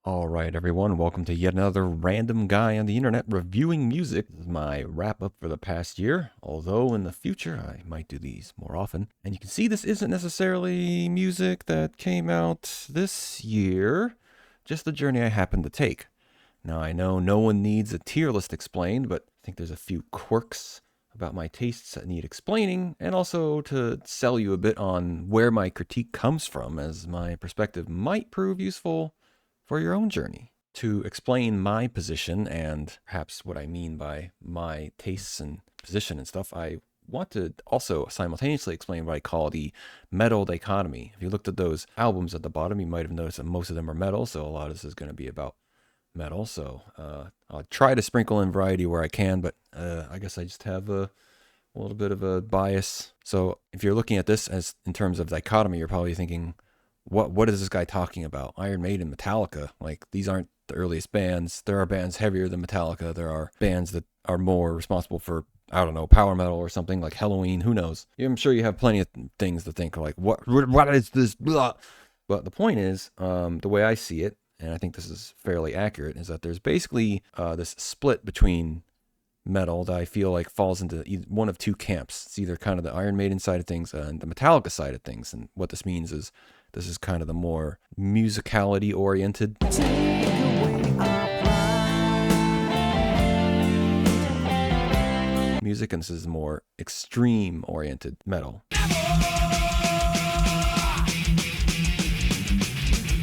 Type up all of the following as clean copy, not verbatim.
All right, everyone, welcome to yet another random guy on the internet reviewing music. This is my wrap up for the past year, although in the future I might do these more often. And you can see this isn't necessarily music that came out this year, just the journey I happened to take. Now, I know no one needs a tier list explained, but I think there's a few quirks about my tastes that need explaining, and also to sell you a bit on where my critique comes from, as my perspective might prove useful for your own journey. To explain my position and perhaps what I mean by my tastes and position and stuff, I want to also simultaneously explain what I call the metal dichotomy. If you looked at those albums at the bottom, you might have noticed that most of them are metal, so a lot of this is going to be about metal. So I'll try to sprinkle in variety where I can, but I guess I just have a little bit of a bias. So if you're looking at this as in terms of dichotomy, you're probably thinking, what is this guy talking about? Iron Maiden, Metallica, like these aren't the earliest bands. There are bands heavier than Metallica. There are bands that are more responsible for, I don't know, power metal or something like Halloween. Who knows? I'm sure you have plenty of things to think like, what is this? Blah. But the point is, the way I see it, and I think this is fairly accurate, is that there's basically this split between metal that I feel like falls into one of two camps. It's either kind of the Iron Maiden side of things and the Metallica side of things. And what this means is this is kind of the more musicality oriented music, and this is more extreme oriented metal.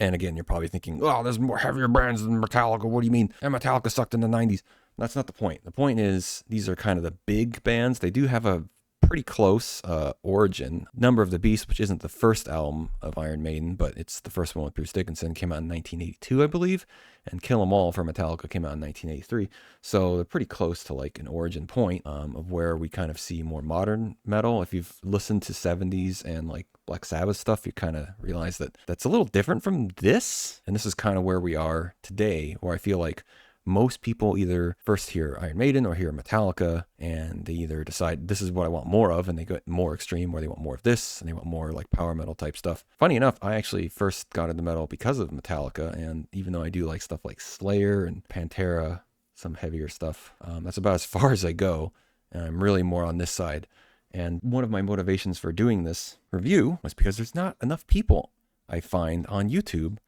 And again, you're probably thinking, oh, there's more heavier bands than Metallica. What do you mean? And Metallica sucked in the 90s. That's not the point. The point is these are kind of the big bands. They do have a pretty close origin. Number of the Beast, which isn't the first album of Iron Maiden, but it's the first one with Bruce Dickinson, came out in 1982, I believe. And Kill 'Em All for Metallica came out in 1983. So they're pretty close to like an origin point of where we kind of see more modern metal. If you've listened to 70s and like Black Sabbath stuff, you kind of realize that that's a little different from this. And this is kind of where we are today, where I feel like most people either first hear Iron Maiden or hear Metallica, and they either decide this is what I want more of, and they get more extreme, or they want more of this, and they want more like power metal type stuff. Funny enough, I actually first got into metal because of Metallica, and even though I do like stuff like Slayer and Pantera, some heavier stuff, that's about as far as I go, and I'm really more on this side. And one of my motivations for doing this review was because there's not enough people I find on YouTube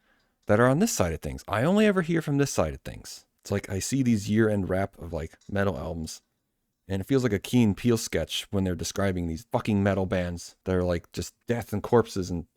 that are on this side of things. I only ever hear from this side of things. It's like I see these year-end wrap of like metal albums, and it feels like a Key and Peele sketch when they're describing these fucking metal bands that are like just death and corpses and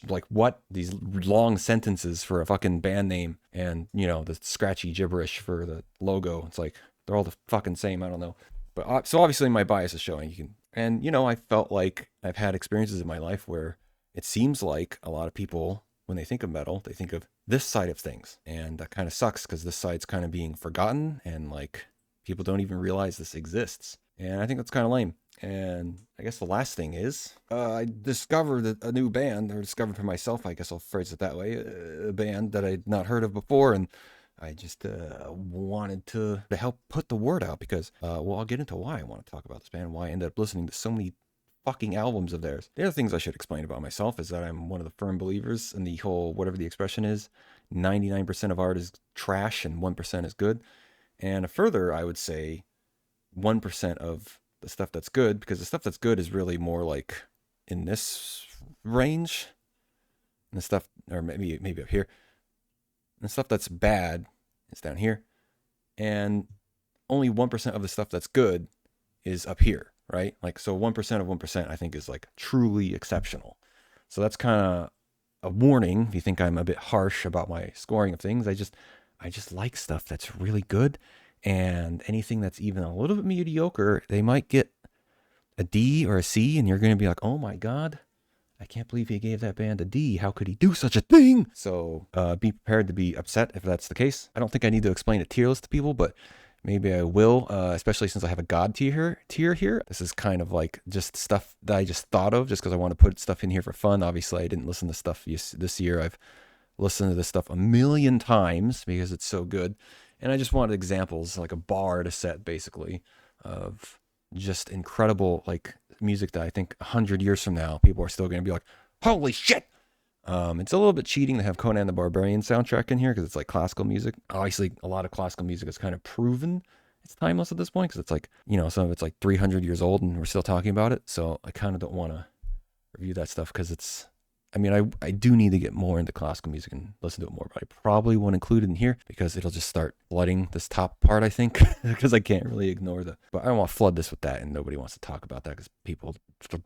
like what? These long sentences for a fucking band name, and you know, the scratchy gibberish for the logo. It's like they're all the fucking same. I don't know. But so obviously my bias is showing. And you know, I felt like I've had experiences in my life where it seems like a lot of people, when they think of metal, they think of this side of things. And that kind of sucks because this side's kind of being forgotten, and like people don't even realize this exists. And I think that's kind of lame. And I guess the last thing is I discovered a new band, or discovered for myself, I guess I'll phrase it that way, a band that I'd not heard of before. And I just wanted to help put the word out because, well, I'll get into why I want to talk about this band, why I ended up listening to so many fucking albums of theirs. The other things I should explain about myself is that I'm one of the firm believers in the whole, whatever the expression is, 99% of art is trash and 1% is good. And further, I would say 1% of the stuff that's good, because the stuff that's good is really more like in this range. And the stuff, or maybe up here. And the stuff that's bad is down here. And only 1% of the stuff that's good is up here, right? Like, so 1% of 1% I think is like truly exceptional. So that's kind of a warning if you think I'm a bit harsh about my scoring of things. I just like stuff that's really good, and anything that's even a little bit mediocre, they might get a D or a C, and you're going to be like, oh my God, I can't believe he gave that band a D. How could he do such a thing? So be prepared to be upset if that's the case. I don't think I need to explain a tier list to people, but maybe I will, especially since I have a God tier here. This is kind of like just stuff that I just thought of just because I want to put stuff in here for fun. Obviously, I didn't listen to stuff this year. I've listened to this stuff a million times because it's so good. And I just wanted examples, like a bar to set, basically, of just incredible like music that I think 100 years from now, people are still going to be like, holy shit, It's a little bit cheating to have Conan the Barbarian soundtrack in here because it's like classical music. Obviously, a lot of classical music is kind of proven it's timeless at this point because it's like, some of it's like 300 years old and we're still talking about it. So I kind of don't want to review that stuff because I do need to get more into classical music and listen to it more, but I probably won't include it in here because it'll just start flooding this top part, I think, because I can't really ignore but I don't want to flood this with that, and nobody wants to talk about that because people, so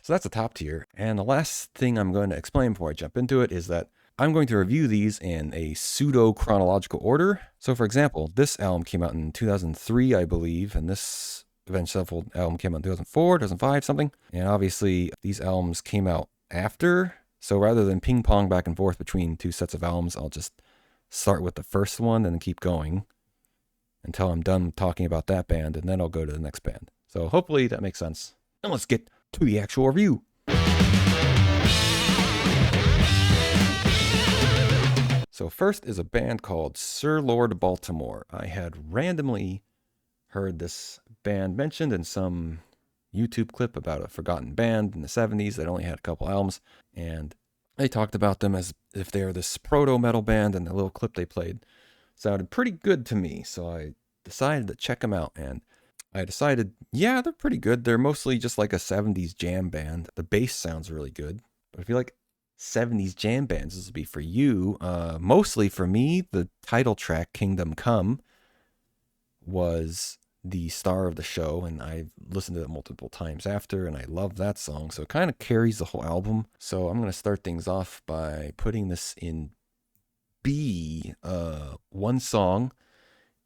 that's the top tier. And the last thing I'm going to explain before I jump into it is that I'm going to review these in a pseudo chronological order. So for example, this album came out in 2003, I believe, and this Avenged Sevenfold album came out in 2004, 2005, something. And obviously these albums came out after. So rather than ping pong back and forth between two sets of albums, I'll just start with the first one and keep going until I'm done talking about that band, and then I'll go to the next band. So hopefully that makes sense. And let's get to the actual review. So first is a band called Sir Lord Baltimore. I had randomly heard this band mentioned in some YouTube clip about a forgotten band in the 70s that only had a couple albums, and they talked about them as if they're this proto-metal band, and the little clip they played sounded pretty good to me, so I decided to check them out, and I decided, yeah, they're pretty good. They're mostly just like a 70s jam band. The bass sounds really good, but if you like 70s jam bands, this will be for you. Mostly for me, the title track, Kingdom Come, was the star of the show, and I've listened to it multiple times after, and I love that song, so it kind of carries the whole album. So I'm going to start things off by putting this in B. One song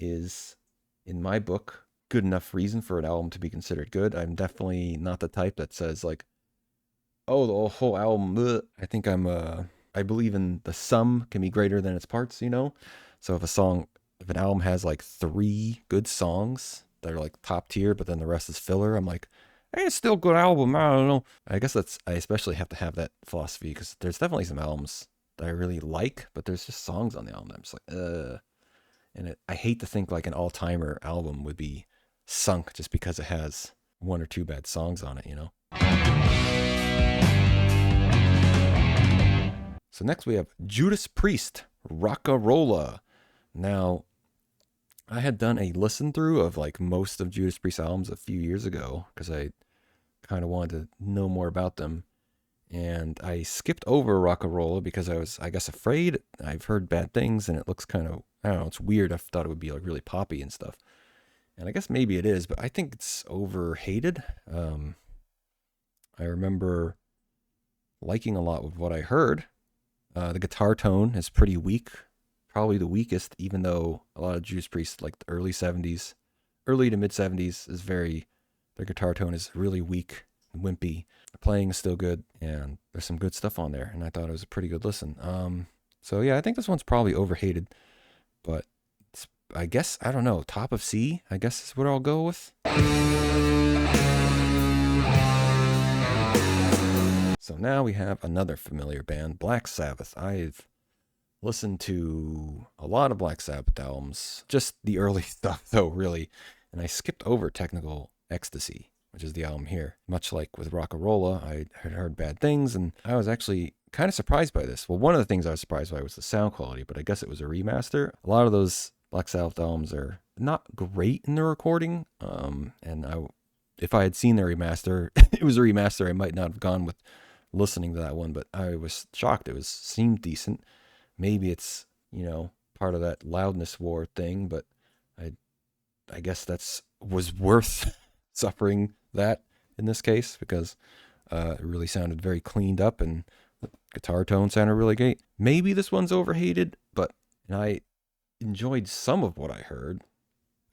is, in my book, good enough reason for an album to be considered good. I'm definitely not the type that says like, oh, the whole album, ugh. I think I believe in the sum can be greater than its parts, So if an album has like 3 good songs that are like top tier, but then the rest is filler, I'm like, hey, it's still a good album. I don't know. I guess I especially have to have that philosophy because there's definitely some albums that I really like, but there's just songs on the album that I'm just like, and I hate to think like an all-timer album would be sunk just because it has 1 or 2 bad songs on it, So next we have Judas Priest, Rock-a-Rolla. Now, I had done a listen through of like most of Judas Priest albums a few years ago because I kind of wanted to know more about them. And I skipped over Rock-a-Rolla because I was, I guess, afraid. I've heard bad things and it looks kind of, I don't know, it's weird. I thought it would be like really poppy and stuff. And I guess maybe it is, but I think it's overhated. I remember liking a lot of what I heard. The guitar tone is pretty weak. Probably the weakest, even though a lot of Judas Priest, like the early to mid 70s, their guitar tone is really weak and wimpy. The playing is still good, and there's some good stuff on there, and I thought it was a pretty good listen. So yeah, I think this one's probably overhated, but I guess, I don't know, top of C, I guess is what I'll go with. So now we have another familiar band, Black Sabbath. I've listened to a lot of Black Sabbath albums, just the early stuff though, really. And I skipped over Technical Ecstasy, which is the album here. Much like with Rock-a-Rolla, I had heard bad things, and I was actually kind of surprised by this. Well, one of the things I was surprised by was the sound quality, but I guess it was a remaster. A lot of those Black Sabbath albums are not great in the recording, and if I had seen their remaster, it was a remaster, I might not have gone with listening to that one, but I was shocked. It seemed decent. Maybe it's, part of that loudness war thing, but I guess was worth suffering that in this case because it really sounded very cleaned up and the guitar tone sounded really great. Maybe this one's overhated, but I enjoyed some of what I heard.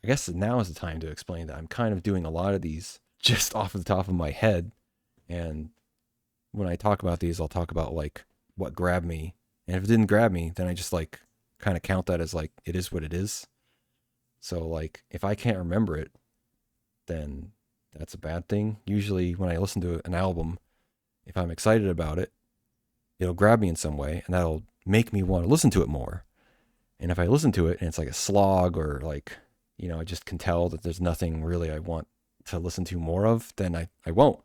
I guess now is the time to explain that I'm kind of doing a lot of these just off the top of my head, and when I talk about these, I'll talk about like what grabbed me. And if it didn't grab me, then I just like kind of count that as like, it is what it is. So like, if I can't remember it, then that's a bad thing. Usually when I listen to an album, if I'm excited about it, it'll grab me in some way and that'll make me want to listen to it more. And if I listen to it and it's like a slog or like, I just can tell that there's nothing really I want to listen to more of, then I won't.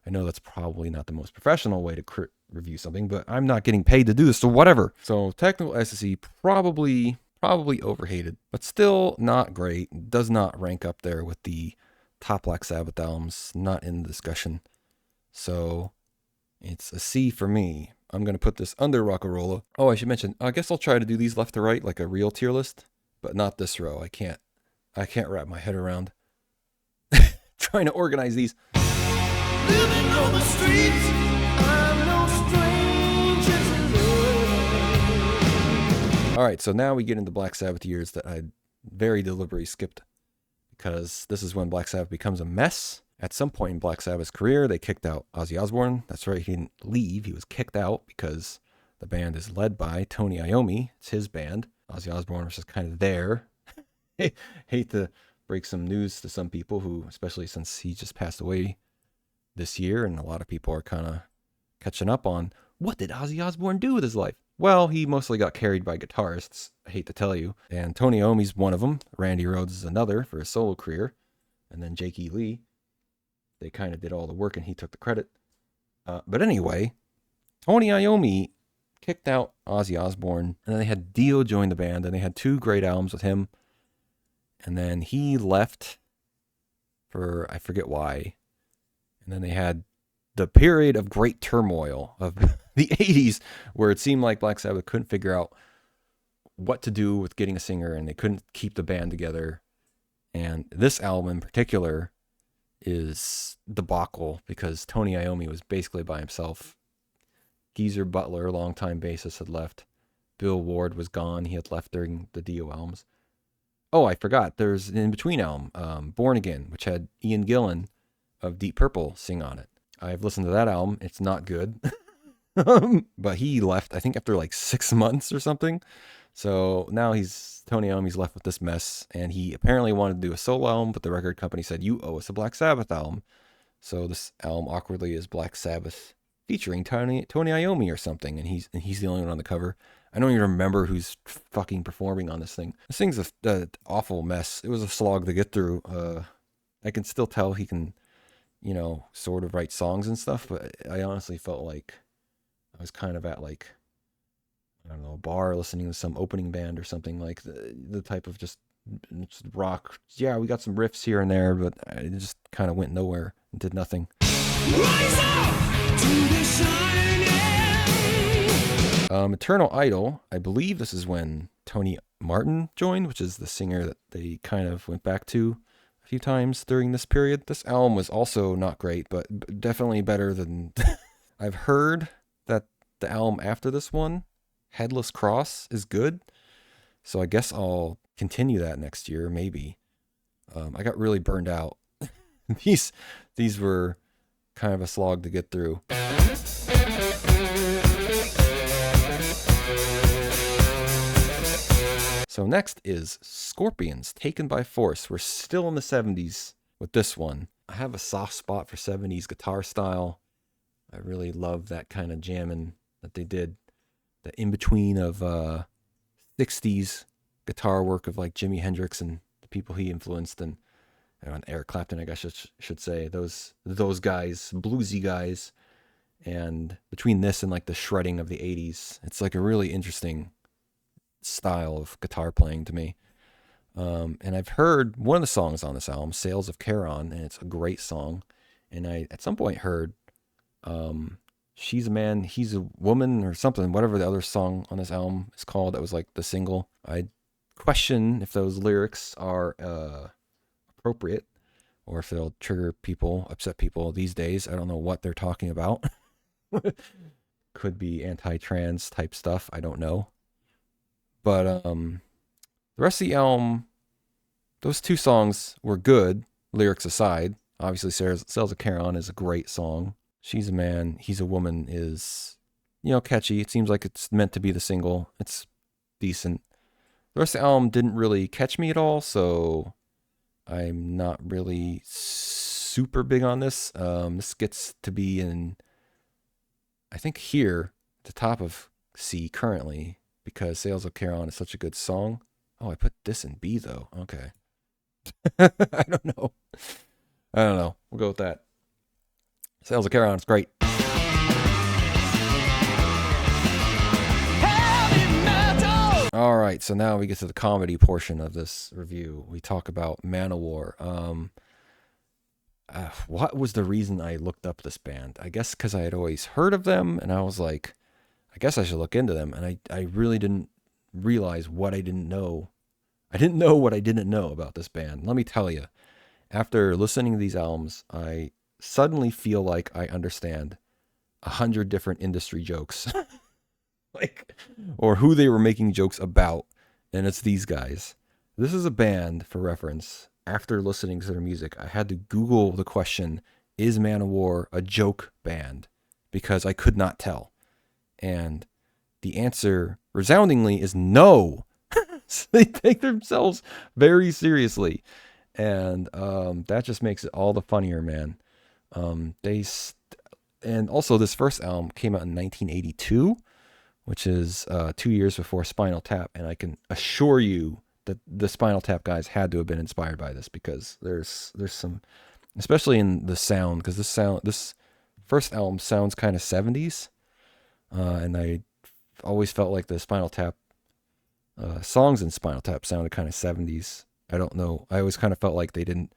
I know that's probably not the most professional way to review something, but I'm not getting paid to do this, so whatever. So Technical Ecstasy, probably overhated, but still not great. Does not rank up there with the top Black Sabbath albums. Not in the discussion. So it's a C for me. I'm going to put this under Rock-A-Rolla. Oh, I should mention, I guess I'll try to do these left to right like a real tier list, but not this row. I can't wrap my head around trying to organize these. Living on the streets, I'm no stranger to love. All right, so now we get into Black Sabbath years that I very deliberately skipped because this is when Black Sabbath becomes a mess. At some point in Black Sabbath's career, they kicked out Ozzy Osbourne. That's right, he didn't leave. He was kicked out because the band is led by Tony Iommi. It's his band. Ozzy Osbourne was just kind of there. Hate to break some news to some people who, especially since he just passed away this year, and a lot of people are kind of catching up on, what did Ozzy Osbourne do with his life? Well, he mostly got carried by guitarists, I hate to tell you. And Tony Iommi's one of them. Randy Rhoads is another for his solo career. And then Jake E. Lee. They kind of did all the work and he took the credit. But anyway, Tony Iommi kicked out Ozzy Osbourne, and then they had Dio join the band, and they had 2 great albums with him. And then he left for, I forget why. And then they had the period of great turmoil of the 80s where it seemed like Black Sabbath couldn't figure out what to do with getting a singer, and they couldn't keep the band together. And this album in particular is debacle because Tony Iommi was basically by himself. Geezer Butler, longtime bassist, had left. Bill Ward was gone. He had left during the Dio albums. Oh, I forgot. There's an in-between album, Born Again, which had Ian Gillan of Deep Purple sing on it. I've listened to that album. It's not good. But he left, I think, after like 6 months or something. So now Tony Iommi's left with this mess, and he apparently wanted to do a solo album, but the record company said, you owe us a Black Sabbath album. So this album awkwardly is Black Sabbath featuring Tony Iommi or something, and he's the only one on the cover. I don't even remember who's fucking performing on this thing. This thing's an awful mess. It was a slog to get through. I can still tell he can, sort of write songs and stuff, but I honestly felt like I was kind of at like, I don't know, a bar listening to some opening band or something, like the type of just rock. Yeah, we got some riffs here and there, but it just kind of went nowhere and did nothing. Rise up to the shining. Eternal Idol, I believe this is when Tony Martin joined, which is the singer that they kind of went back to a few times during this period. This album was also not great, but definitely better than... I've heard that the album after this one, Headless Cross, is good, so I guess I'll continue that next year, maybe. I got really burned out. These were kind of a slog to get through. So next is Scorpions, Taken by Force. We're still in the 70s with this one. I have a soft spot for 70s guitar style. I really love that kind of jamming that they did. The in-between of 60s guitar work of like Jimi Hendrix and the people he influenced, and Eric Clapton, I guess I should say. Those guys, bluesy guys. And between this and like the shredding of the 80s, it's like a really interesting style of guitar playing to me. And I've heard one of the songs on this album, Sales of Charon, and it's a great song. And I at some point heard She's a Man, He's a Woman, or something, whatever the other song on this album is called. That was like the single. I question if those lyrics are appropriate or if they'll trigger people, upset people these days. I don't know what they're talking about. Could be anti-trans type stuff. I don't know. But the rest of the album, those 2 songs were good, lyrics aside. Obviously, Sales of Charon is a great song. She's a Man, He's a Woman is, catchy. It seems like it's meant to be the single. It's decent. The rest of the album didn't really catch me at all, so I'm not really super big on this. This gets to be in, I think, here, at the top of C currently, because Sales of Charon is such a good song. Oh, I put this in B, though. Okay. I don't know. We'll go with that. Sales of Charon is great. All right, so now we get to the comedy portion of this review. We talk about Manowar. What was the reason I looked up this band? I guess because I had always heard of them, and I was like, I guess I should look into them. And I really didn't realize what I didn't know. I didn't know what I didn't know about this band. Let me tell you, after listening to these albums, I suddenly feel like I understand 100 different industry jokes, like, or who they were making jokes about, and it's these guys. This is a band, for reference. After listening to their music, I had to Google the question, is Manowar a joke band? Because I could not tell. And the answer, resoundingly, is no. So they take themselves very seriously. And that just makes it all the funnier, man. And also, this first album came out in 1982, which is 2 years before Spinal Tap. And I can assure you that the Spinal Tap guys had to have been inspired by this, because there's some, especially in the sound, because this first album sounds kind of 70s, and I always felt like the Spinal Tap songs in Spinal Tap sounded kind of 70s. I don't know. I always kind of felt like they didn't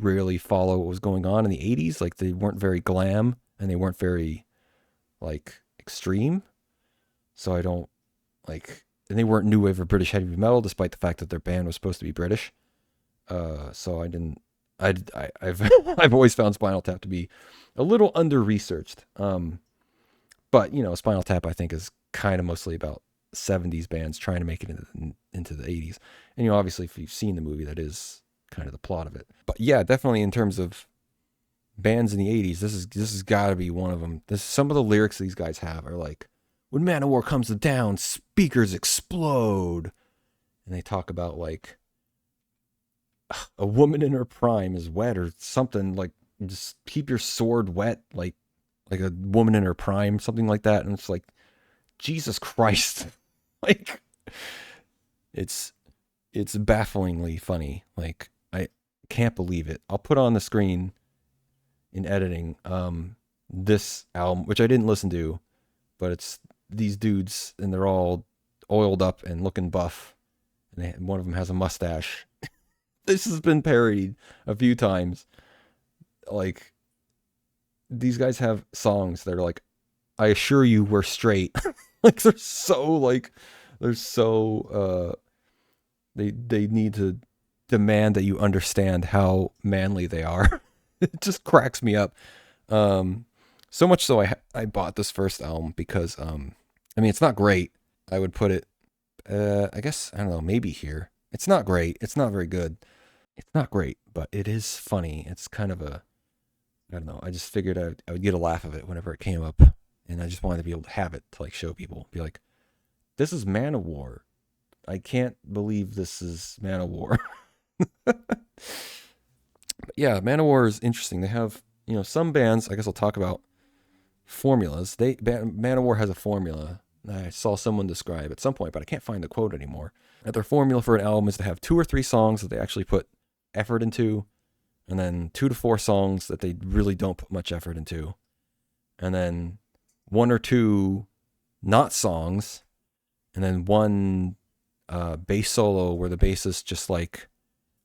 really follow what was going on in the 80s. Like, they weren't very glam and they weren't very like extreme. So I don't like, and they weren't new wave or British heavy metal, despite the fact that their band was supposed to be British. So I didn't. I've I've always found Spinal Tap to be a little under researched. But Spinal Tap, I think, is kind of mostly about 70s bands trying to make it into the 80s. And obviously, if you've seen the movie, that is kind of the plot of it. But yeah, definitely in terms of bands in the 80s, this has got to be one of them. Some of the lyrics these guys have are like, when Manowar comes to town, speakers explode. And they talk about like a woman in her prime is wet or something, like, just keep your sword wet, like a woman in her prime, something like that. And it's like, Jesus Christ. Like, it's bafflingly funny. Like, I can't believe it. I'll put on the screen in editing this album, which I didn't listen to, but it's these dudes, and they're all oiled up and looking buff, and one of them has a mustache. This has been parodied a few times. Like, these guys have songs that are like, I assure you we're straight. Like, they're so they need to demand that you understand how manly they are. It just cracks me up. So much so I bought this first album because I mean, it's not great. I would put it I guess, I don't know, maybe here. It's not great. It's not very good. It's not great, but it is funny. It's kind of a, I don't know. I just figured I would get a laugh of it whenever it came up, and I just wanted to be able to have it to like show people, be like, this is Manowar. I can't believe this is Manowar. But yeah, Manowar is interesting. They have, some bands, I guess I'll talk about formulas. Manowar has a formula. I saw someone describe at some point, but I can't find the quote anymore. That their formula for an album is to have 2 or 3 songs that they actually put effort into, and then 2 to 4 songs that they really don't put much effort into, and then 1 or 2 not songs, and then 1 bass solo where the bassist just like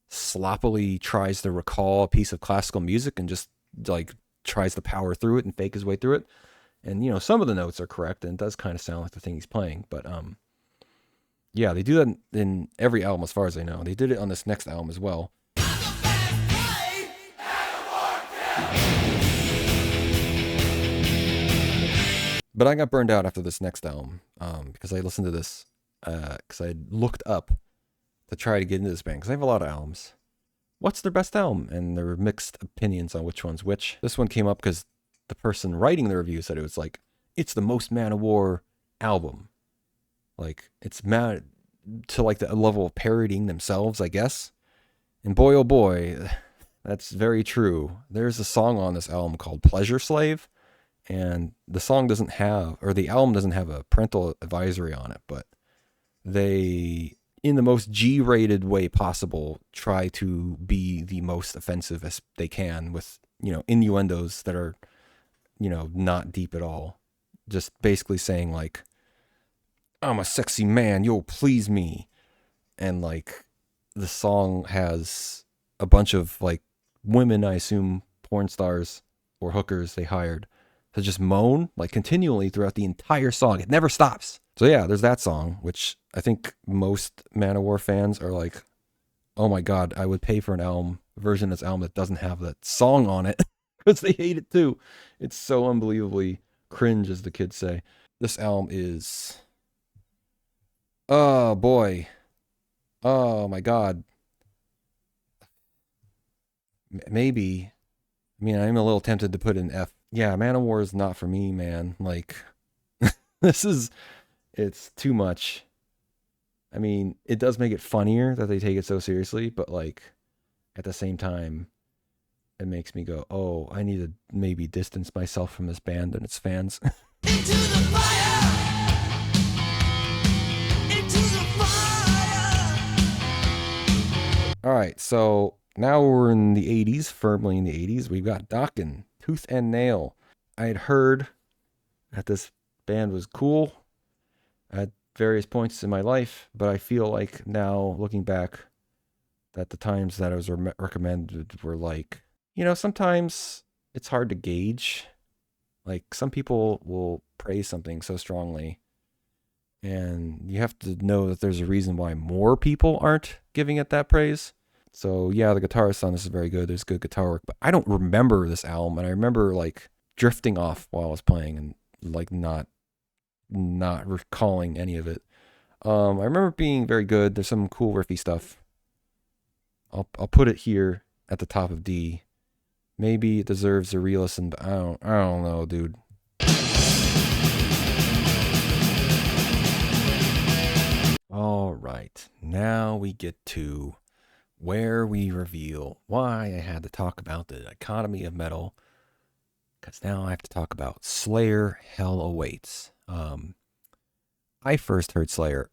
sloppily tries to recall a piece of classical music and just like tries to power through it and fake his way through it. And some of the notes are correct and it does kind of sound like the thing he's playing, but yeah, they do that in every album as far as I know. They did it on this next album as well. But I got burned out after this next album because I listened to this because I looked up to try to get into this band because I have a lot of albums. What's their best album? And there were mixed opinions on which one's which. This one came up because the person writing the review said it was like, it's the most Manowar album. Like, it's mad to like the level of parodying themselves, I guess. And boy, oh boy, that's very true. There's a song on this album called Pleasure Slave, and the song doesn't have, or the album doesn't have a parental advisory on it, but they, in the most G-rated way possible, try to be the most offensive as they can with, innuendos that are, not deep at all. Just basically saying like, I'm a sexy man, you'll please me. And like the song has a bunch of like women, I assume porn stars or hookers they hired to just moan like continually throughout the entire song. It never stops. So yeah, there's that song, which I think most Manowar fans are like, oh my God, I would pay for an album version of this album that doesn't have that song on it because they hate it too. It's so unbelievably cringe, as the kids say. This album is, oh boy, oh my God, maybe. I mean, I'm a little tempted to put an F. Yeah, Manowar is not for me, man. Like, this is, it's too much. I mean, it does make it funnier that they take it so seriously, but like, at the same time, it makes me go, oh, I need to maybe distance myself from this band and its fans. Into the fire! Into the fire! All right, so now we're in the 80s, firmly in the 80s. We've got Dokken, Tooth and Nail. I had heard that this band was cool at various points in my life, but I feel like now, looking back, that the times that I was recommended were like, you know, sometimes it's hard to gauge. Like, some people will praise something so strongly, and you have to know that there's a reason why more people aren't giving it that praise. So yeah, the guitarist on this is very good. There's good guitar work, but I don't remember this album, and I remember like drifting off while I was playing and like not recalling any of it. I remember it being very good. There's some cool riffy stuff. I'll put it here at the top of D. Maybe it deserves a re-listen, but I don't know, dude. All right, now we get to where we reveal why I had to talk about the economy of metal, because now I have to talk about Slayer Hell Awaits. I first heard Slayer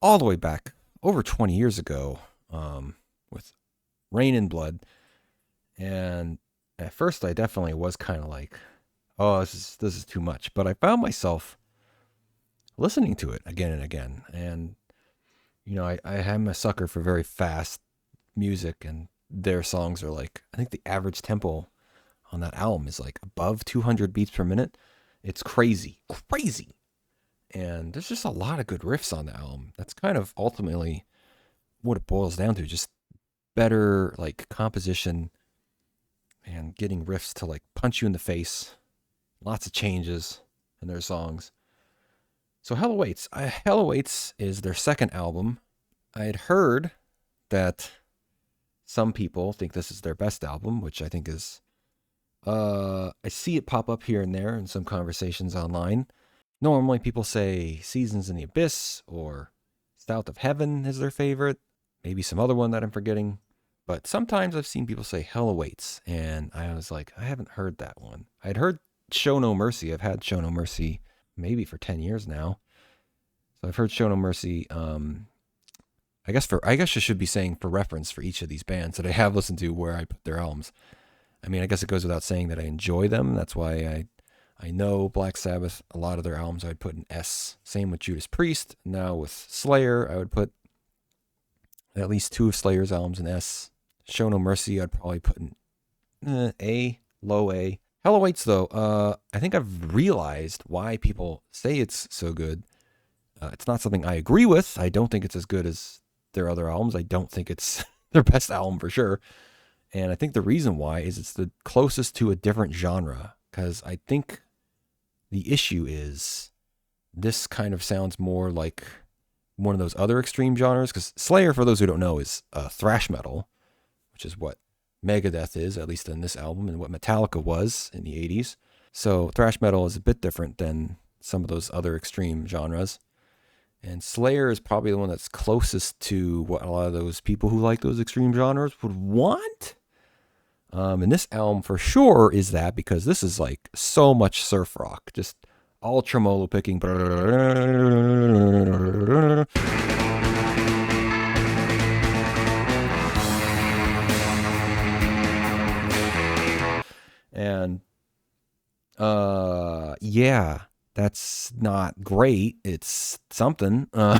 all the way back over 20 years ago with Rain in Blood. And at first I definitely was kind of like, oh, this is too much. But I found myself listening to it again and again. And, you know, I am a sucker for very fast music, and their songs are like, I think the average tempo on that album is like above 200 beats per minute. It's crazy. And there's just a lot of good riffs on the album. That's kind of ultimately what it boils down to. Just better like composition and getting riffs to like punch you in the face. Lots of changes in their songs. So Hell Awaits. Hell Awaits is their second album. I had heard that some people think this is their best album, which I think is, I see it pop up here and there in some conversations online. Normally people say Seasons in the Abyss or South of Heaven is their favorite. Maybe some other one that I'm forgetting. But sometimes I've seen people say Hell Awaits, and I was like, I haven't heard that one. I'd heard Show No Mercy. I've had Show No Mercy maybe for 10 years now. So I've heard Show No Mercy. I guess I should be saying for reference for each of these bands that I have listened to where I put their albums. I mean, I guess it goes without saying that I enjoy them. That's why I know Black Sabbath, a lot of their albums I would put an S. Same with Judas Priest. Now with Slayer, I would put at least two of Slayer's albums in S. Show No Mercy, I'd probably put an A, low A. Hell Awaits, though, I think I've realized why people say it's so good. It's not something I agree with. I don't think it's as good as their other albums. I don't think it's their best album for sure. And I think the reason why is it's the closest to a different genre. Because I think the issue is this kind of sounds more like one of those other extreme genres. Because Slayer, for those who don't know, is thrash metal, which is what Megadeth is, at least in this album, and what Metallica was in the 80s. So thrash metal is a bit different than some of those other extreme genres. And Slayer is probably the one that's closest to what a lot of those people who like those extreme genres would want. And this album for sure is that, because this is like so much surf rock, just all tremolo picking. And yeah, That's not great. It's something. I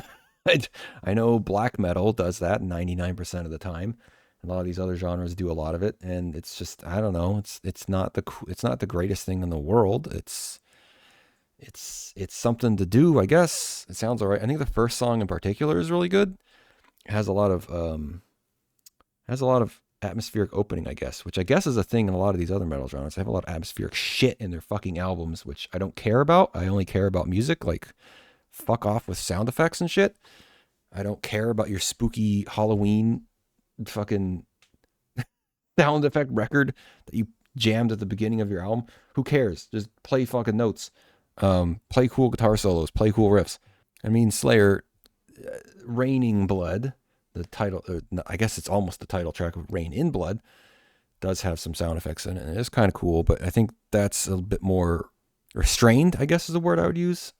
know black metal does that 99% of the time. A lot of these other genres do a lot of it, and it's just I don't know. It's not the greatest thing in the world. It's something to do, I guess. It sounds alright. I think the first song in particular is really good. It has a lot of atmospheric opening, I guess, which I guess is a thing in a lot of these other metal genres. They have a lot of atmospheric shit in their fucking albums, which I don't care about. I only care about music. Like, fuck off with sound effects and shit. I don't care about your spooky Halloween fucking sound effect record that you jammed at the beginning of your album. Who cares? Just play fucking notes. Play cool guitar solos. Play cool riffs. I mean, Slayer, Raining Blood, the title, I guess it's almost the title track of Rain in Blood, does have some sound effects in it. And it's kind of cool, but I think that's a bit more restrained, I guess is the word I would use.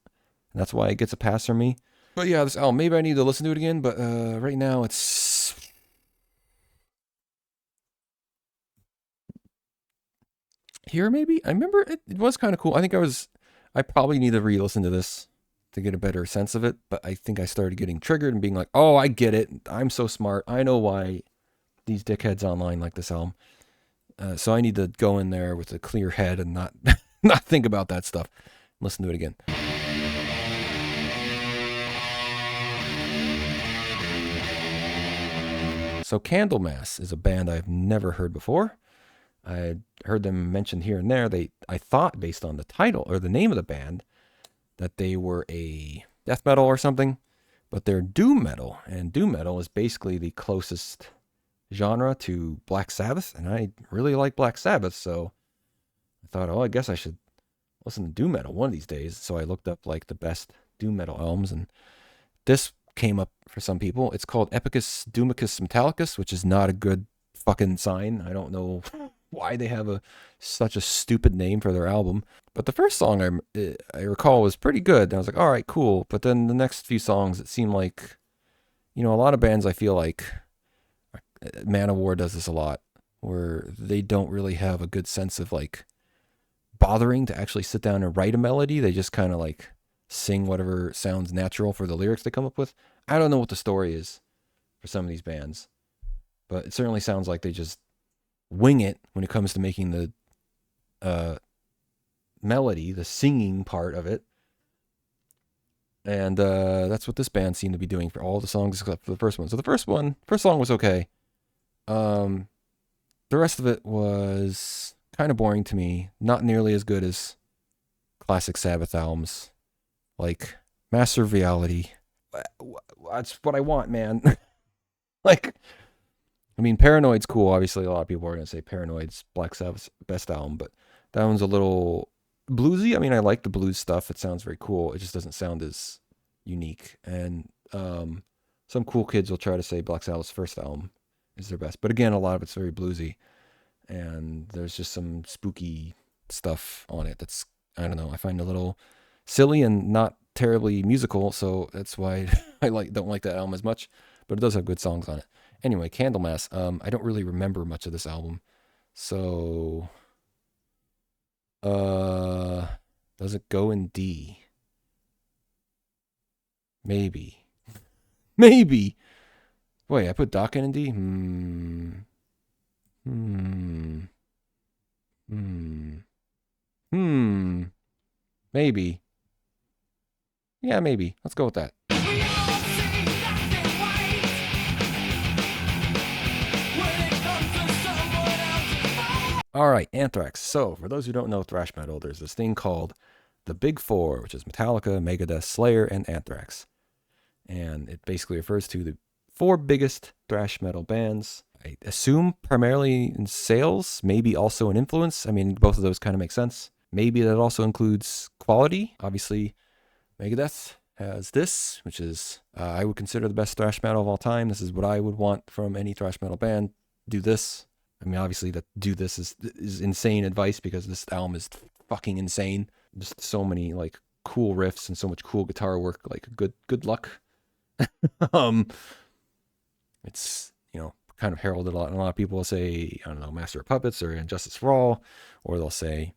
And that's why it gets a pass from me. But yeah, this album, maybe I need to listen to it again, but right now it's here maybe. I remember it was kind of cool. I probably need to re-listen to this to get a better sense of it, but I think I started getting triggered and being like, oh, I get it. I'm so smart. I know why these dickheads online like this album. So I need to go in there with a clear head and not not think about that stuff. Listen to it again. So Candlemass is a band I've never heard before. I heard them mentioned here and there. I thought based on the title or the name of the band that they were a death metal or something, but they're doom metal, and doom metal is basically the closest genre to Black Sabbath, and I really like Black Sabbath, so I thought, oh, I guess I should listen to doom metal one of these days. So I looked up like the best doom metal albums, and this came up for some people. It's called Epicus Doomicus Metallicus, which is not a good fucking sign. I don't know why they have such a stupid name for their album. But the first song I recall was pretty good. And I was like, all right, cool. But then the next few songs, it seemed like, a lot of bands I feel like Manowar does this a lot, where they don't really have a good sense of like bothering to actually sit down and write a melody. They just kind of like sing whatever sounds natural for the lyrics they come up with. I don't know what the story is for some of these bands, but it certainly sounds like they just wing it when it comes to making the melody, the singing part of it. And that's what this band seemed to be doing for all the songs except for the first one. So the first song was okay. The rest of it was kind of boring to me. Not nearly as good as classic Sabbath albums, like Master of Reality. That's what I want, man. Like, I mean, Paranoid's cool. Obviously, a lot of people are going to say Paranoid's Black Sabbath's best album, but that one's a little bluesy. I mean, I like the blues stuff. It sounds very cool. It just doesn't sound as unique. And some cool kids will try to say Black Sabbath's first album is their best. But again, a lot of it's very bluesy. And there's just some spooky stuff on it that's, I don't know, I find a little silly and not terribly musical. So that's why I don't like that album as much. But it does have good songs on it. Anyway, Candlemass. I don't really remember much of this album. So does it go in D? Maybe. Maybe. Wait, I put Dokken in D? Maybe. Yeah, maybe. Let's go with that. All right, Anthrax. So, for those who don't know thrash metal, there's this thing called the Big Four, which is Metallica, Megadeth, Slayer, and Anthrax. And it basically refers to the four biggest thrash metal bands. I assume primarily in sales, maybe also in influence. I mean, both of those kind of make sense. Maybe that also includes quality. Obviously, Megadeth has this, which is, I would consider the best thrash metal of all time. This is what I would want from any thrash metal band. Do this. I mean, obviously, that do this is insane advice because this album is fucking insane. Just so many like cool riffs and so much cool guitar work. Like good luck. It's kind of heralded a lot. And a lot of people will say, I don't know, Master of Puppets or Injustice for All, or they'll say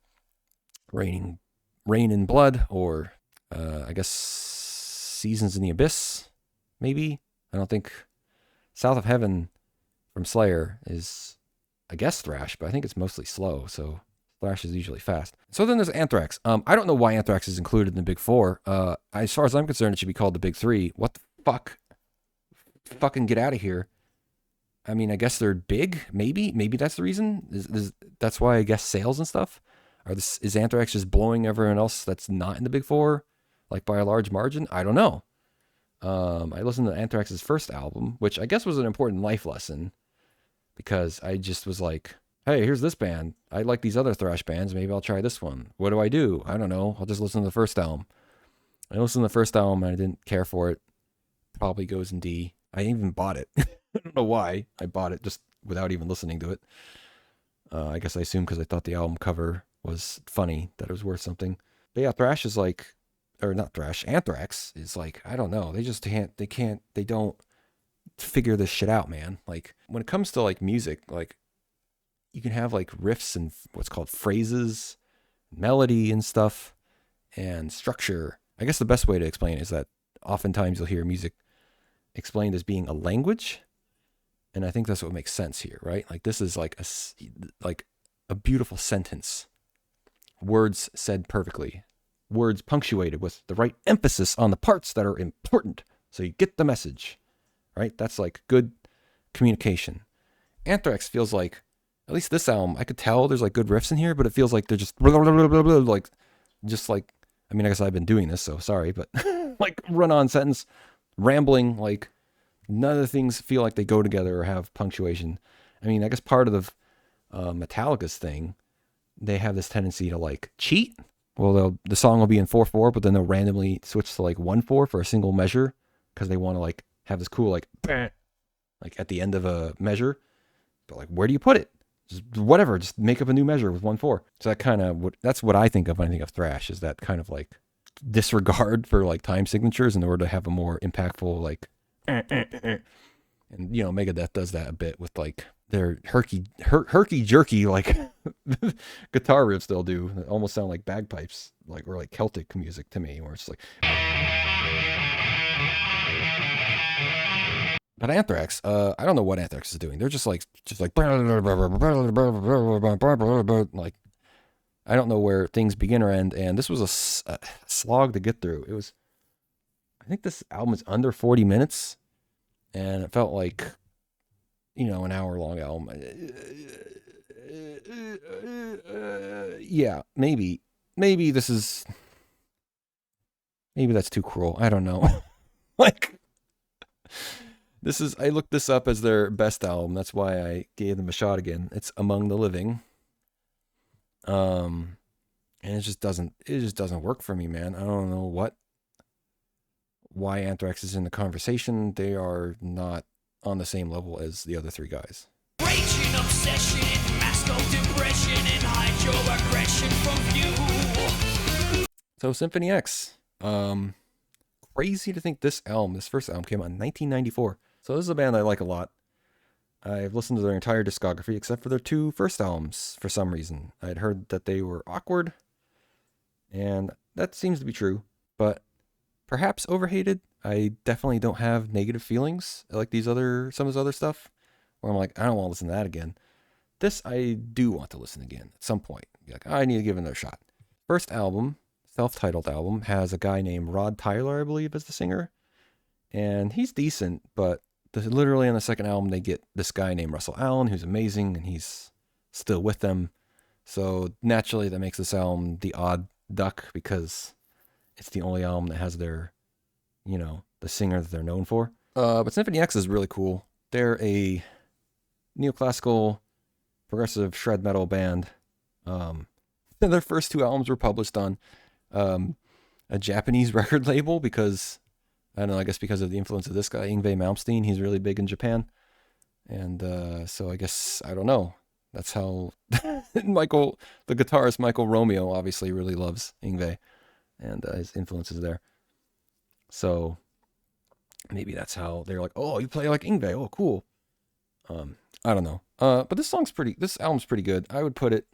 Raining Rain in Blood, or I guess Seasons in the Abyss, maybe. I don't think South of Heaven from Slayer is, I guess, thrash, but I think it's mostly slow, so thrash is usually fast. So then there's Anthrax. I don't know why Anthrax is included in the Big Four. As far as I'm concerned, it should be called the Big Three. What the fuck? Fucking get out of here. I mean, I guess they're big. Maybe that's the reason. That's why I guess sales and stuff. Is Anthrax just blowing everyone else that's not in the Big Four, like by a large margin? I don't know. I listened to Anthrax's first album, which I guess was an important life lesson, because I just was like, hey, here's this band. I like these other thrash bands. Maybe I'll try this one. What do? I don't know. I'll just listen to the first album. I listened to the first album and I didn't care for it. Probably goes in D. I even bought it. I don't know why. I bought it just without even listening to it. I guess I assumed because I thought the album cover was funny, that it was worth something. But yeah, thrash is like, or not thrash, Anthrax is like, I don't know. They don't figure this shit out, man. Like when it comes to like music, like you can have like riffs and what's called phrases, melody and stuff, and structure. I guess the best way to explain it is that oftentimes you'll hear music explained as being a language. And I think that's what makes sense here, right? Like this is like a beautiful sentence. Words said perfectly. Words punctuated with the right emphasis on the parts that are important, so you get the message, right? That's like good communication. Anthrax feels like, at least this album, I could tell there's like good riffs in here, but it feels like they're just like, I mean, I guess I've been doing this, so sorry, but like run-on sentence, rambling, like none of the things feel like they go together or have punctuation. I mean, I guess part of the Metallica's thing, they have this tendency to like cheat. Well, the song will be in 4/4, but then they'll randomly switch to like 1/4 for a single measure because they want to like have this cool like at the end of a measure. But like, where do you put it? Just whatever, just make up a new measure with 1/4. So that's what I think of when I think of thrash, is that kind of like disregard for like time signatures in order to have a more impactful like. And you know, Megadeth does that a bit with like their herky jerky like guitar riffs they'll do that almost sound like bagpipes, like, or like Celtic music to me, where it's like. But Anthrax, I don't know what Anthrax is doing. They're just like I don't know where things begin or end, and this was a slog to get through. It was, I think this album is under 40 minutes, and it felt like, you know, an hour-long album. Yeah, maybe that's too cruel. I don't know. Like, I looked this up as their best album. That's why I gave them a shot again. It's Among the Living. And it just doesn't work for me, man. I don't know why Anthrax is in the conversation. They are not on the same level as the other three guys. Raging obsession, mask of depression, and hide your aggression from view. So Symphony X. Crazy to think this first album came out in 1994. So this is a band I like a lot. I've listened to their entire discography except for their two first albums for some reason. I'd heard that they were awkward, and that seems to be true, but perhaps overhated. I definitely don't have negative feelings like some of his other stuff, where I'm like, I don't want to listen to that again. This I do want to listen again at some point. Be like, I need to give it another shot. First album, self-titled album, has a guy named Rod Tyler, I believe, as the singer, and he's decent, but literally on the second album, they get this guy named Russell Allen, who's amazing, and he's still with them. So naturally, that makes this album the odd duck, because it's the only album that has their, you know, the singer that they're known for. But Symphony X is really cool. They're a neoclassical progressive shred metal band. Their first two albums were published on a Japanese record label because, I don't know, I guess because of the influence of this guy, Yngwie Malmsteen. He's really big in Japan. And so I guess, I don't know. That's how the guitarist Michael Romeo obviously really loves Yngwie, and his influences there. So maybe that's how they're like, oh, you play like Yngwie. Oh, cool. I don't know. But this album's pretty good. I would put it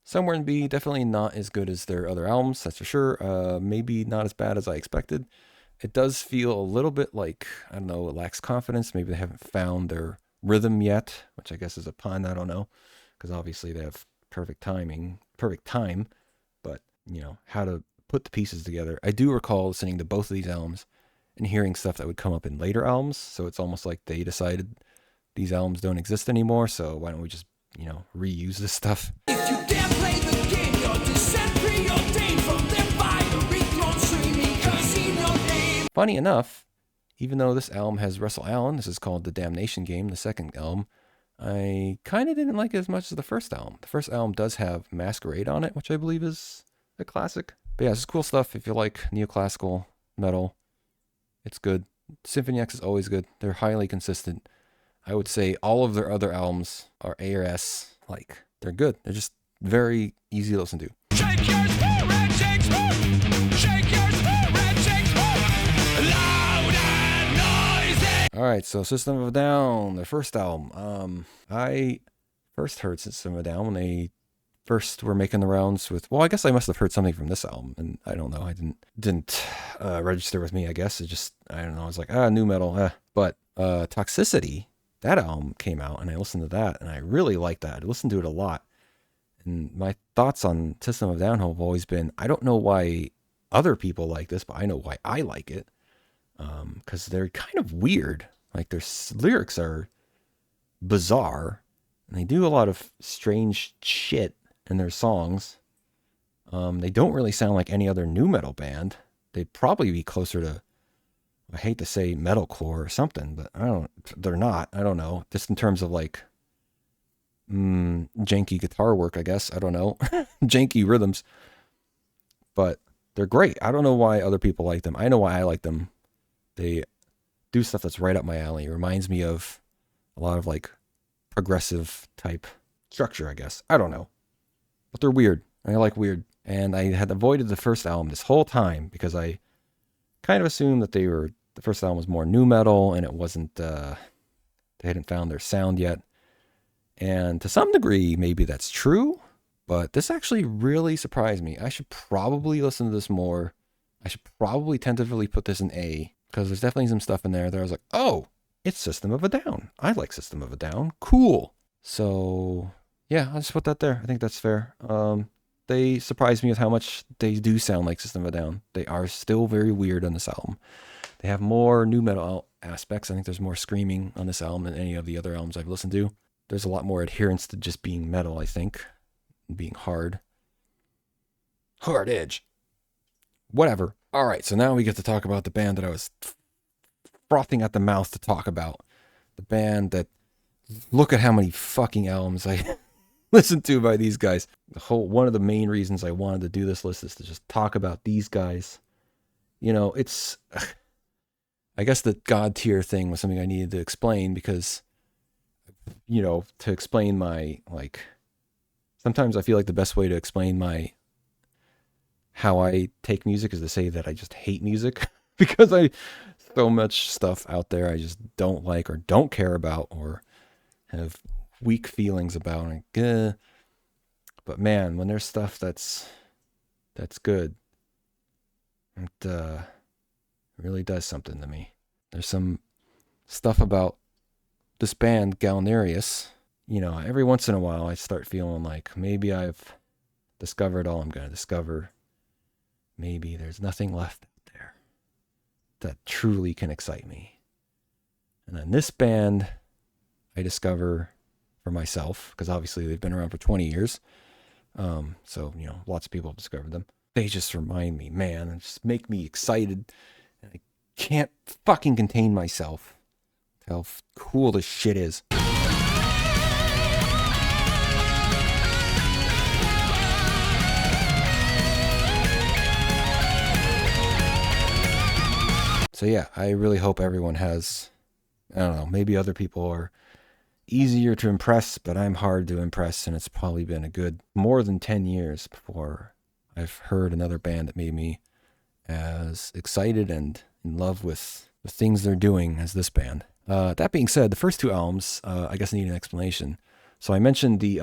Somewhere in B, definitely not as good as their other albums, that's for sure. Maybe not as bad as I expected. It does feel a little bit like, I don't know, it lacks confidence. Maybe they haven't found their rhythm yet, which I guess is a pun, I don't know. Because obviously they have perfect timing, perfect time, but, how to put the pieces together. I do recall listening to both of these albums and hearing stuff that would come up in later albums, so it's almost like they decided these albums don't exist anymore, so why don't we just, reuse this stuff? If you dare play the game, your descent preordained from their fiery throne, streaming casino name. Funny enough, even though this album has Russell Allen, this is called The Damnation Game, the second album, I kind of didn't like it as much as the first album. The first album does have Masquerade on it, which I believe is a classic. But yeah, this is cool stuff if you like neoclassical metal. It's good. Symphony X is always good. They're highly consistent. I would say all of their other albums are A or S. Like, they're good. They're just very easy to listen to. Shake your spirit, shake spirit. Shake your spirit, shake spirit. Loud and noisy. All right, so System of a Down, their first album. I first heard System of a Down when they first were making the rounds with, well, I guess I must have heard something from this album, and I don't know, I didn't register with me, I guess. It just, I don't know, I was like, new metal, But Toxicity, that album came out, and I listened to that, and I really liked that. I listened to it a lot. And my thoughts on System of a Down have always been, I don't know why other people like this, but I know why I like it. Because they're kind of weird. Like, their lyrics are bizarre, and they do a lot of strange shit in their songs. They don't really sound like any other new metal band. They'd probably be closer to, I hate to say metalcore or something, but they're not. I don't know. Just in terms of like janky guitar work, I guess. I don't know. Janky rhythms. But they're great. I don't know why other people like them. I know why I like them. They do stuff that's right up my alley. It reminds me of a lot of like progressive type structure, I guess. I don't know. But they're weird. I like weird. And I had avoided the first album this whole time because I kind of assumed that the first album was more nu metal and it wasn't, they hadn't found their sound yet. And to some degree, maybe that's true, but this actually really surprised me. I should probably listen to this more. I should probably tentatively put this in A, because there's definitely some stuff in there that I was like, oh, it's System of a Down. I like System of a Down. Cool. So yeah, I'll just put that there. I think that's fair. They surprised me with how much they do sound like System of a Down. They are still very weird on this album. They have more nu metal aspects. I think there's more screaming on this album than any of the other albums I've listened to. There's a lot more adherence to just being metal, I think. Being hard. Hard edge. Whatever. All right, so now we get to talk about the band that I was frothing at the mouth to talk about. The band that, look at how many fucking albums I listened to by these guys. One of the main reasons I wanted to do this list is to just talk about these guys. It's, I guess the God tier thing was something I needed to explain because, to explain my, like, sometimes I feel like the best way to explain how I take music is to say that I just hate music because so much stuff out there I just don't like or don't care about or have weak feelings about. But man, when there's stuff that's good, it really does something to me. There's some stuff about this band, Galnerius. Every once in a while I start feeling like maybe I've discovered all I'm going to discover. Maybe there's nothing left out there that truly can excite me. And then this band I discover for myself, because obviously they've been around for 20 years. So, lots of people have discovered them. They just remind me, man, and just make me excited. And I can't fucking contain myself. How cool this shit is. So yeah, I really hope everyone has, I don't know, maybe other people are easier to impress, but I'm hard to impress, and it's probably been a good more than 10 years before I've heard another band that made me as excited and in love with the things they're doing as this band. That being said, the first two albums, I guess need an explanation. So I mentioned the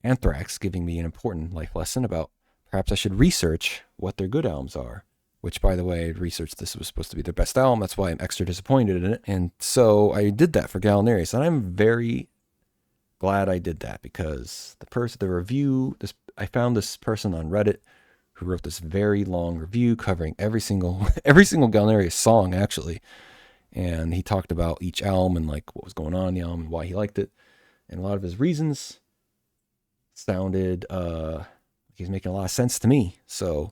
Anthrax giving me an important life lesson about perhaps I should research what their good albums are. Which, by the way, I researched this was supposed to be their best album. That's why I'm extra disappointed in it. And so I did that for Gallinarius, and I'm very glad I did that because the review, I found this person on Reddit who wrote this very long review covering every single Gallinarius song actually, and he talked about each album and like what was going on in the album and why he liked it, and a lot of his reasons sounded like he's making a lot of sense to me. So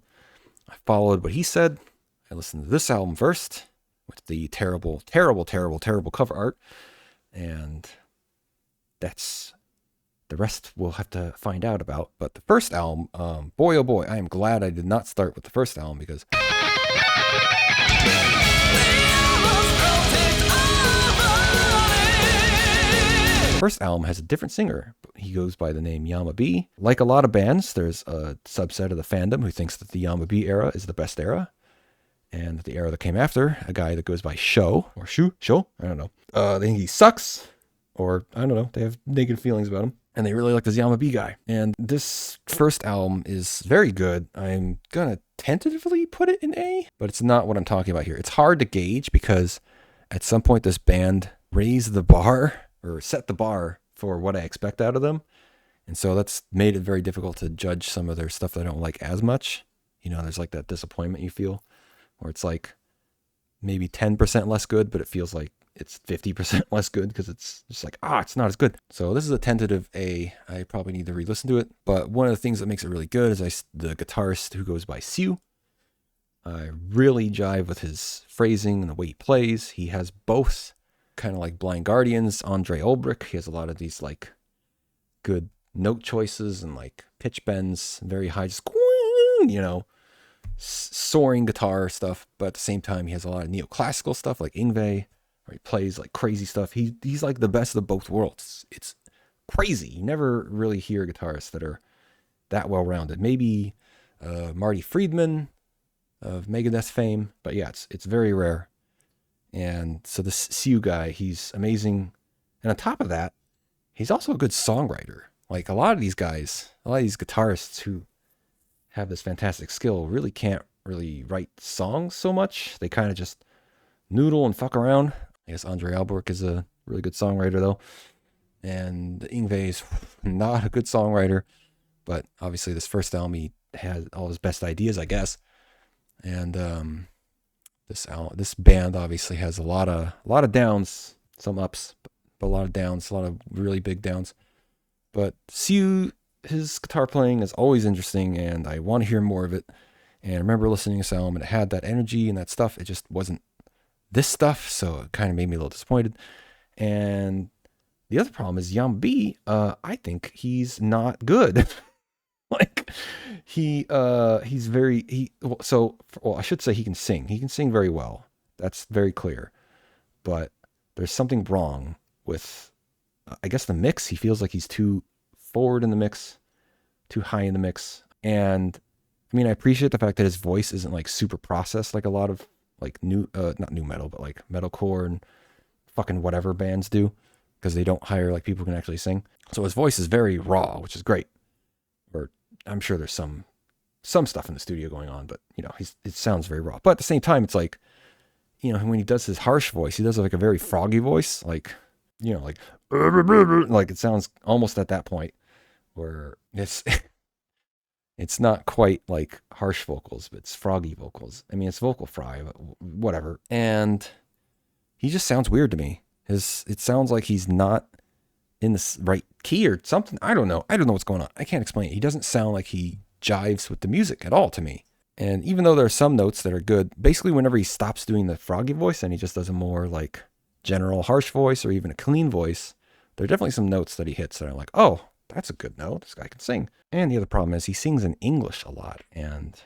I followed what he said. I listened to this album first with the terrible, terrible, terrible, terrible cover art, and that's the rest we'll have to find out about. But the first album, boy oh boy, I am glad I did not start with the first album because the first album has a different singer. He goes by the name Yama B. Like a lot of bands, there's a subset of the fandom who thinks that the Yama B era is the best era, and the era that came after, a guy that goes by Sho or Shu, I don't know. They think he sucks, or I don't know. They have negative feelings about him. And they really like this Yama B guy. And this first album is very good. I'm going to tentatively put it in A, but it's not what I'm talking about here. It's hard to gauge because at some point this band raised the bar or set the bar for what I expect out of them. And so that's made it very difficult to judge some of their stuff that I don't like as much. You know, there's like that disappointment you feel where it's like maybe 10% less good, but it feels like it's 50% less good because it's just like, it's not as good. So this is a tentative A. I probably need to re-listen to it. But one of the things that makes it really good is the guitarist who goes by Siu. I really jive with his phrasing and the way he plays. He has both kind of like Blind Guardians, Andre Olbrich. He has a lot of these like good note choices and like pitch bends, very high, just, you know, soaring guitar stuff. But at the same time, he has a lot of neoclassical stuff like Yngwie, where he plays like crazy stuff. He's like the best of both worlds. It's crazy. You never really hear guitarists that are that well-rounded. Maybe Marty Friedman of Megadeth fame, but yeah, it's very rare. And so this Siu guy, he's amazing. And on top of that, he's also a good songwriter. Like a lot of these guys, a lot of these guitarists who have this fantastic skill really can't really write songs so much. They kind of just noodle and fuck around. I guess Andre Alborg is a really good songwriter though. And Yngwie is not a good songwriter, but obviously this first album, he had all his best ideas, I guess. And this band obviously has a lot of downs, some ups, but a lot of downs, a lot of really big downs. But Siu, his guitar playing is always interesting, and I want to hear more of it. And I remember listening to this album, and it had that energy and that stuff. It just wasn't this stuff, so it kind of made me a little disappointed. And the other problem is Yama B, I think he's not good. Like I should say he can sing. He can sing very well. That's very clear. But there's something wrong with, I guess, the mix. He feels like he's too forward in the mix, too high in the mix. And I mean, I appreciate the fact that his voice isn't like super processed like a lot of like not new metal, but like metalcore and fucking whatever bands do, because they don't hire like people who can actually sing. So his voice is very raw, which is great. Or I'm sure there's some stuff in the studio going on, but you know, it sounds very raw. But at the same time, it's like, you know, when he does his harsh voice, he does like a very froggy voice, like, you know, like it sounds almost at that point where it's not quite like harsh vocals, but it's froggy vocals. I mean, it's vocal fry, but whatever. And he just sounds weird to me. It sounds like he's not in the right key or something. I don't know what's going on. I can't explain it. He doesn't sound like he jives with the music at all to me. And even though there are some notes that are good, basically whenever he stops doing the froggy voice and he just does a more like general harsh voice or even a clean voice, there are definitely some notes that he hits that are like, oh, that's a good note. This guy can sing. And the other problem is he sings in English a lot. And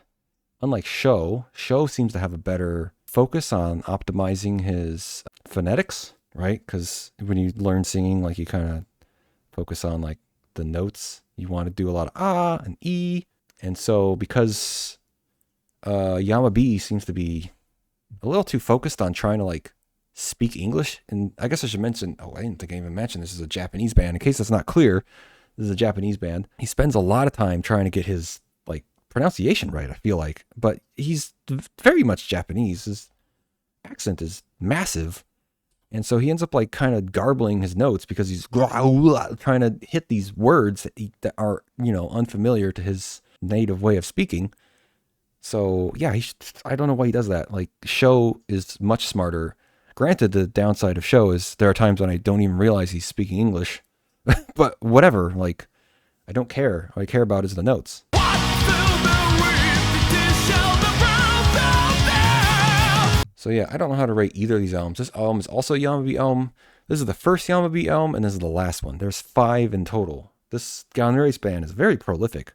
unlike Sho seems to have a better focus on optimizing his phonetics, right? Because when you learn singing, like you kind of focus on like the notes. You want to do a lot of ah and e. And so because Yama B seems to be a little too focused on trying to like speak English. And I guess I should mention, I didn't think I even mentioned this is a Japanese band. In case that's not clear, this is a Japanese band. He spends a lot of time trying to get his like pronunciation right, I feel like. But he's very much Japanese. His accent is massive. And so he ends up like kind of garbling his notes because he's trying to hit these words that are, unfamiliar to his native way of speaking. So yeah, I don't know why he does that. Like Sho is much smarter. Granted, the downside of Sho is there are times when I don't even realize he's speaking English, but whatever. Like I don't care. All I care about is the notes. So yeah, I don't know how to rate either of these albums. This album is also a Yamabeat album. This is the first Yamabeat album, and this is the last one. There's 5 in total. This Galnerius band is very prolific.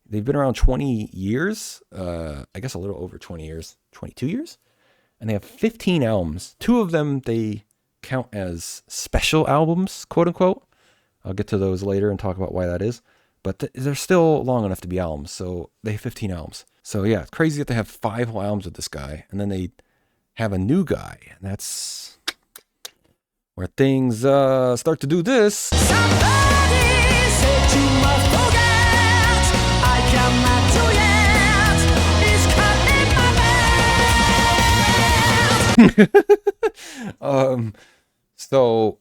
They've been around 20 years. I guess a little over 20 years. 22 years? And they have 15 albums. 2 of them they count as special albums, quote unquote. I'll get to those later and talk about why that is. But they're still long enough to be albums. So they have 15 albums. So yeah, it's crazy that they have 5 whole albums with this guy. And then they have a new guy. And that's where things start to do this. Somebody said you must forget. I cannot do it. It's caught in my bed. So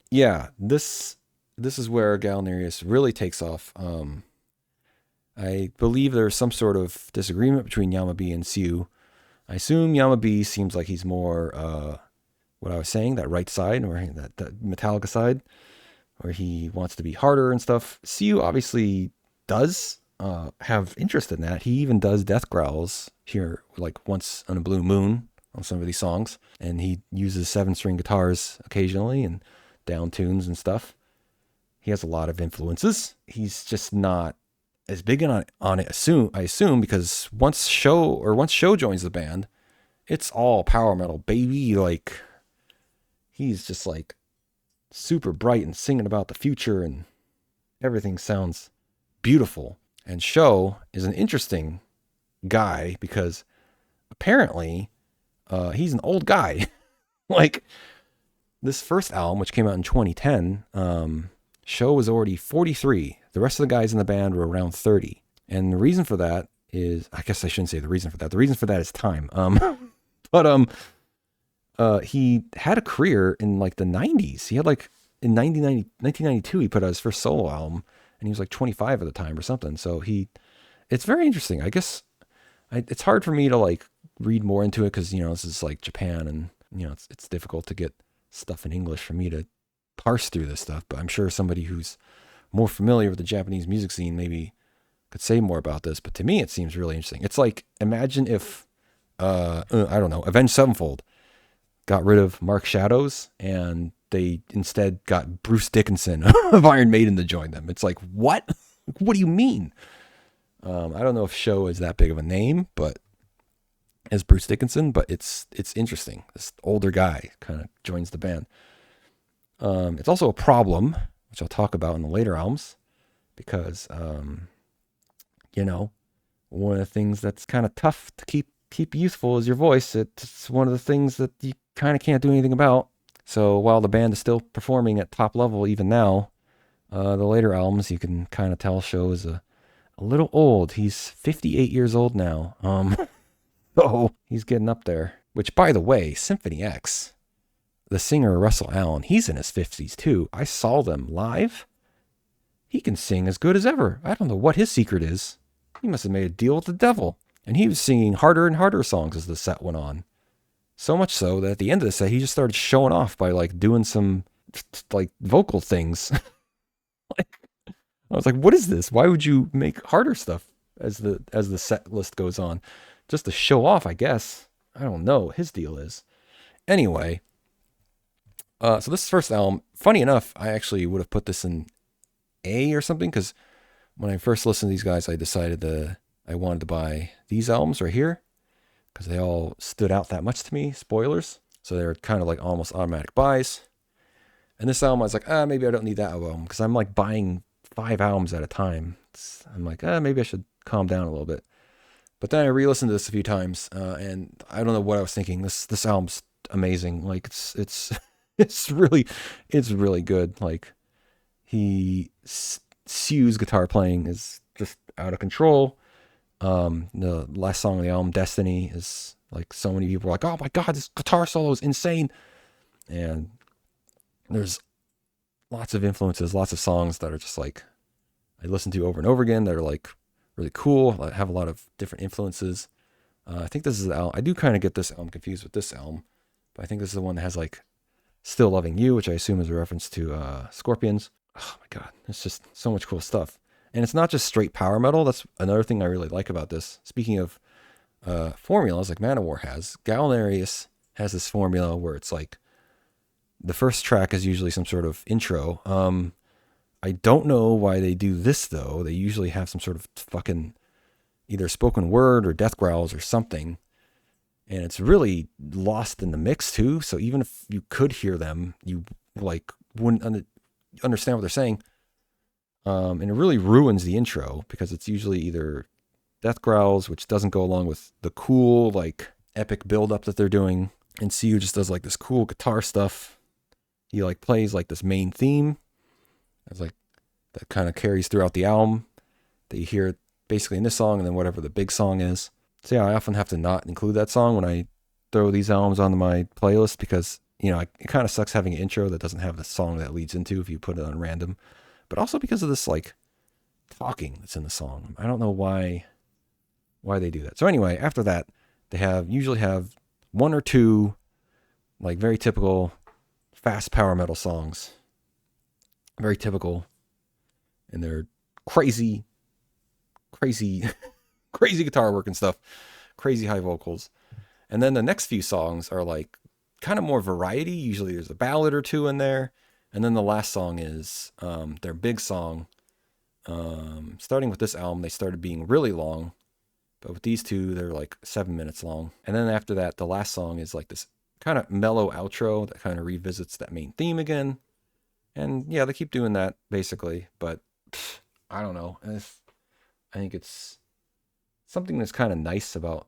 yeah, this is where Galnerius really takes off. I believe there's some sort of disagreement between Yamabeat and Siu. I assume Yamabeat seems like he's more what I was saying, that right side, or that Metallica side, where he wants to be harder and stuff. Siu obviously does have interest in that. He even does death growls here, like once on a blue moon on some of these songs, and he uses 7-string guitars occasionally and down tunes and stuff. He has a lot of influences. He's just not as big on it, I assume, because once Sho joins the band, it's all power metal, baby. Like, he's just like super bright and singing about the future, and everything sounds beautiful. And Sho is an interesting guy because apparently he's an old guy. Like, this first album, which came out in 2010, Sho was already 43. The rest of the guys in the band were around 30. And the reason for that is, I guess I shouldn't say the reason for that. The reason for that is time. He had a career in like the 90s. He had like in 1992, he put out his first solo album, and he was like 25 at the time or something. So it's very interesting. I guess it's hard for me to like read more into it because, this is like Japan, and, it's difficult to get stuff in English for me to parse through this stuff. But I'm sure somebody who's more familiar with the Japanese music scene maybe could say more about this. But to me, it seems really interesting. It's like, imagine if, I don't know, Avenged Sevenfold got rid of Mark Shadows and they instead got Bruce Dickinson of Iron Maiden to join them. It's like, what? What do you mean? I don't know if Sho is that big of a name, but as Bruce Dickinson, but it's interesting. This older guy kind of joins the band. It's also a problem, which I'll talk about in the later albums, because, one of the things that's kind of tough to keep youthful is your voice. It's one of the things that you kind of can't do anything about. So while the band is still performing at top level even now, the later albums, you can kind of tell Sho is a little old. He's 58 years old now. So he's getting up there. Which, by the way, Symphony X, the singer Russell Allen, he's in his 50s too. I saw them live. He can sing as good as ever. I don't know what his secret is. He must have made a deal with the devil. And he was singing harder and harder songs as the set went on. So much so that at the end of the set, he just started showing off by like doing some like vocal things. I was like, what is this? Why would you make harder stuff as the set list goes on? Just to show off, I guess. I don't know what his deal is. Anyway, so this first album, funny enough, I actually would have put this in A or something, because when I first listened to these guys, I decided I wanted to buy these albums right here, because they all stood out that much to me. Spoilers. So they're kind of like almost automatic buys. And this album, I was like, maybe I don't need that album, because I'm like buying 5 albums at a time. I'm like, maybe I should calm down a little bit. But then I re-listened to this a few times, and I don't know what I was thinking. This album's amazing. Like it's it's really good. Like Sue's guitar playing is just out of control. The last song of the album, Destiny, is like so many people are like, oh my god, this guitar solo is insane. And there's lots of influences, lots of songs that are just like I listen to over and over again that are like really cool. That have a lot of different influences. I think this is the album. I do kind of get this album confused with this album, but I think this is the one that has like Still Loving You, which I assume is a reference to Scorpions. Oh my god, it's just so much cool stuff. And it's not just straight power metal. That's another thing I really like about this. Speaking of formulas like Manowar has, Galnerius has this formula where it's like the first track is usually some sort of intro. I don't know why they do this though. They usually have some sort of fucking either spoken word or death growls or something. And it's really lost in the mix too. So even if you could hear them, you like wouldn't understand what they're saying. And it really ruins the intro because it's usually either death growls, which doesn't go along with the cool, like epic build up that they're doing. And CU just does like this cool guitar stuff. He like plays like this main theme. It's like that kind of carries throughout the album that you hear basically in this song and then whatever the big song is. So yeah, I often have to not include that song when I throw these albums onto my playlist because, you know, it kind of sucks having an intro that doesn't have the song that leads into if you put it on random. But also because of this like talking that's in the song. I don't know why they do that. So anyway, after that, they usually have one or two like very typical fast power metal songs. Very typical. And they're crazy guitar work and stuff. Crazy high vocals. And then the next few songs are like kind of more variety. Usually there's a ballad or two in there. And then the last song is their big song. Starting with this album, they started being really long. But with these two, they're like 7 minutes long. And then after that, the last song is like this kind of mellow outro that kind of revisits that main theme again. And yeah, they keep doing that basically. But I don't know. I think it's something that's kind of nice about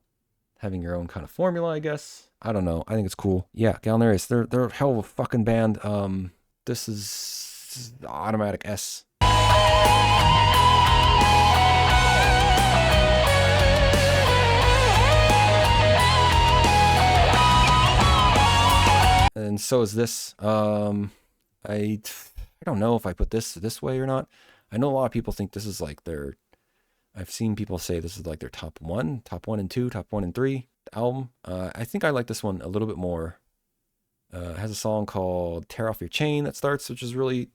having your own kind of formula, I guess. I don't know. I think it's cool. Yeah, Galnerius, they're a hell of a fucking band. This is automatic S. And so is this. I don't know if I put this way or not. I know a lot of people think this is like I've seen people say this is like their top one and two, top 1 and 3 album. I think I like this one a little bit more. It has a song called Tear Off Your Chain that starts, which is really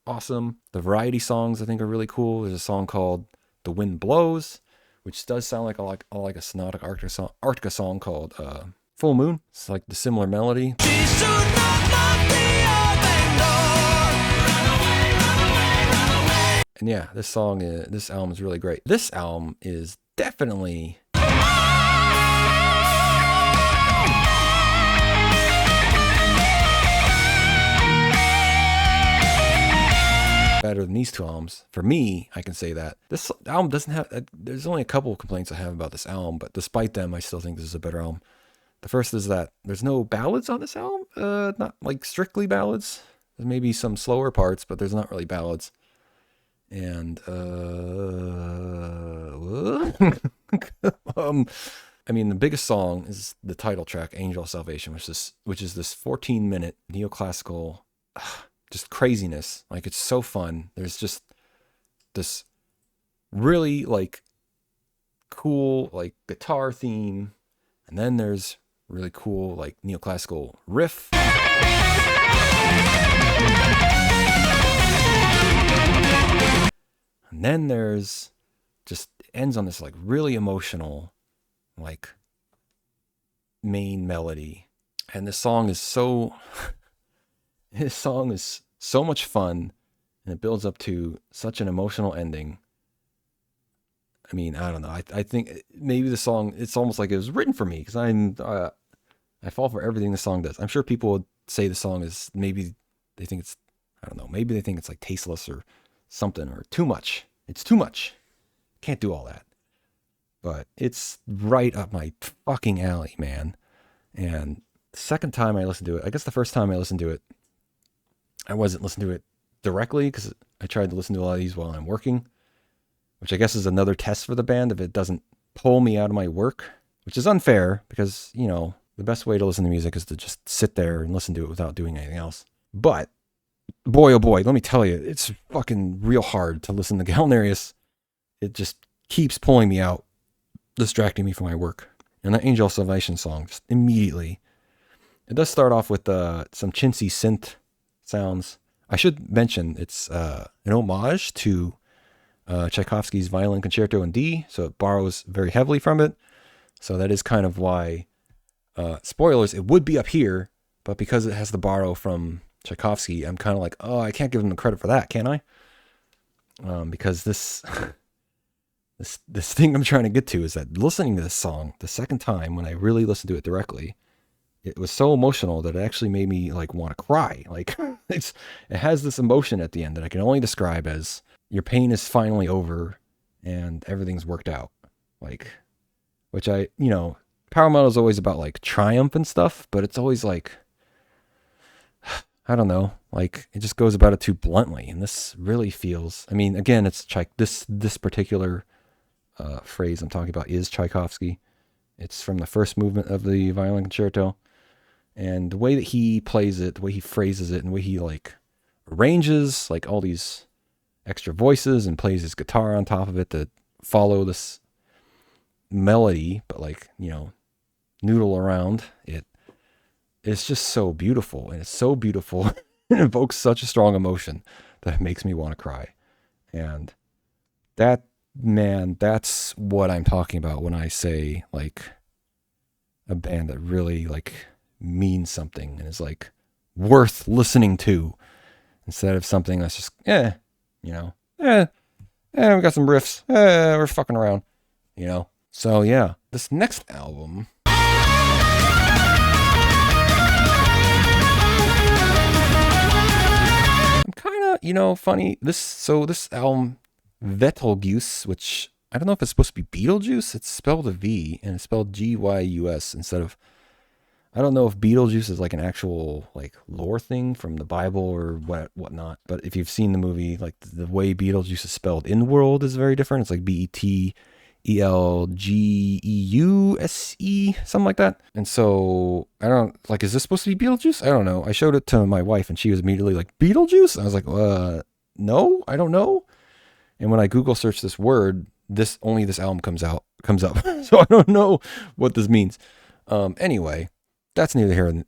awesome. The variety songs I think are really cool. There's a song called The Wind Blows, which does sound like a Sonatic Arctica song called Full Moon. It's like the similar melody. And yeah, this album is really great. This album is definitely better than these two albums. For me, I can say that. This album doesn't have, there's only a couple of complaints I have about this album, but despite them, I still think this is a better album. The first is that there's no ballads on this album. Not like strictly ballads. There's maybe some slower parts, but there's not really ballads. And I mean, the biggest song is the title track, Angel of Salvation, which is this 14-minute neoclassical just craziness. Like, it's so fun. There's just this really like cool like guitar theme, and then there's really cool like neoclassical riff. And then there's just ends on this like really emotional like main melody. And this song is so much fun, and it builds up to such an emotional ending. I mean, I don't know. I think maybe the song, it's almost like it was written for me because I fall for everything the song does. I'm sure people would say the song is, maybe they think it's, I don't know, maybe they think it's like tasteless or something, or too much. It's too much. Can't do all that. But it's right up my fucking alley, man. And the second time I listened to it, I guess the first time I listened to it, I wasn't listening to it directly because I tried to listen to a lot of these while I'm working, which I guess is another test for the band if it doesn't pull me out of my work, which is unfair because, you know, the best way to listen to music is to just sit there and listen to it without doing anything else. But boy, oh boy, let me tell you, it's fucking real hard to listen to Galnerius. It just keeps pulling me out, distracting me from my work. And that Angel Salvation song, just immediately. It does start off with some chintzy synth sounds. I should mention it's an homage to Tchaikovsky's Violin Concerto in D, so it borrows very heavily from it. So that is kind of why, spoilers, it would be up here, but because it has to borrow from Tchaikovsky, I'm kind of like, oh, I can't give him the credit for that, can I? Because this thing I'm trying to get to is that listening to this song the second time when I really listened to it directly, it was so emotional that it actually made me like want to cry. Like it has this emotion at the end that I can only describe as your pain is finally over and everything's worked out. Like, which power metal is always about like triumph and stuff, but it's always like, I don't know, like it just goes about it too bluntly. And this really feels, I mean, again, it's this particular phrase I'm talking about is Tchaikovsky. It's from the first movement of the Violin Concerto. And the way that he plays it, the way he phrases it, and the way he like arranges like all these extra voices and plays his guitar on top of it to follow this melody, but like, noodle around it. It's just so beautiful, and it's so beautiful. It evokes such a strong emotion that it makes me want to cry. And that, man, that's what I'm talking about when I say like a band that really like means something and is like worth listening to instead of something that's just we got some riffs, we're fucking around, so yeah, this next album I'm kind of funny, this album Betelgeuse, which I don't know if it's supposed to be Beetlejuice, it's spelled a V and it's spelled Gyus instead of, I don't know if Beetlejuice is like an actual like lore thing from the Bible or whatnot. But if you've seen the movie, like the way Beetlejuice is spelled in world is very different. It's like Betelgeuse, something like that. And so I don't like, is this supposed to be Beetlejuice? I don't know. I showed it to my wife and she was immediately like, Beetlejuice? I was like, no, I don't know. And when I Google search this word, this album comes up. So I don't know what this means. Anyway. That's neither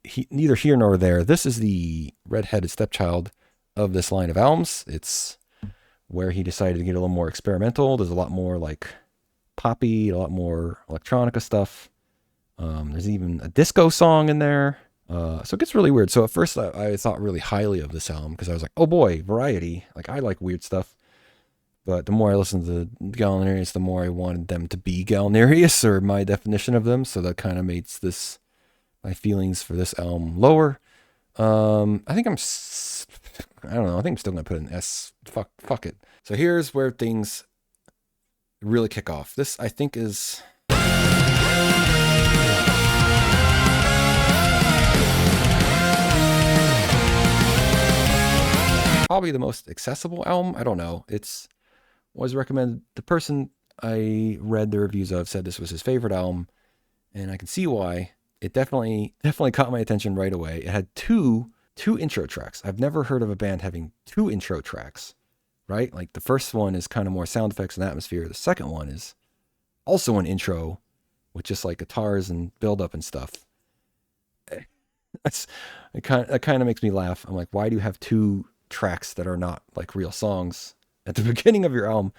here nor there. This is the redheaded stepchild of this line of albums. It's where he decided to get a little more experimental. There's a lot more like poppy, a lot more electronica stuff. There's even a disco song in there. So it gets really weird. So at first I thought really highly of this album because I was like, oh boy, variety. Like I like weird stuff. But the more I listened to Galnerius, the more I wanted them to be Galnerius, or my definition of them. So that kind of makes my feelings for this album lower. I think I'm still going to put an S. Fuck it. So here's where things really kick off. This, I think, is probably the most accessible album. I don't know. It's was recommended. The person I read the reviews of said this was his favorite album, and I can see why. It definitely caught my attention right away. It had two intro tracks. I've never heard of a band having two intro tracks, right? Like the first one is kind of more sound effects and atmosphere. The second one is also an intro with just like guitars and build up and stuff. That kind of makes me laugh. I'm like, why do you have two tracks that are not like real songs at the beginning of your album?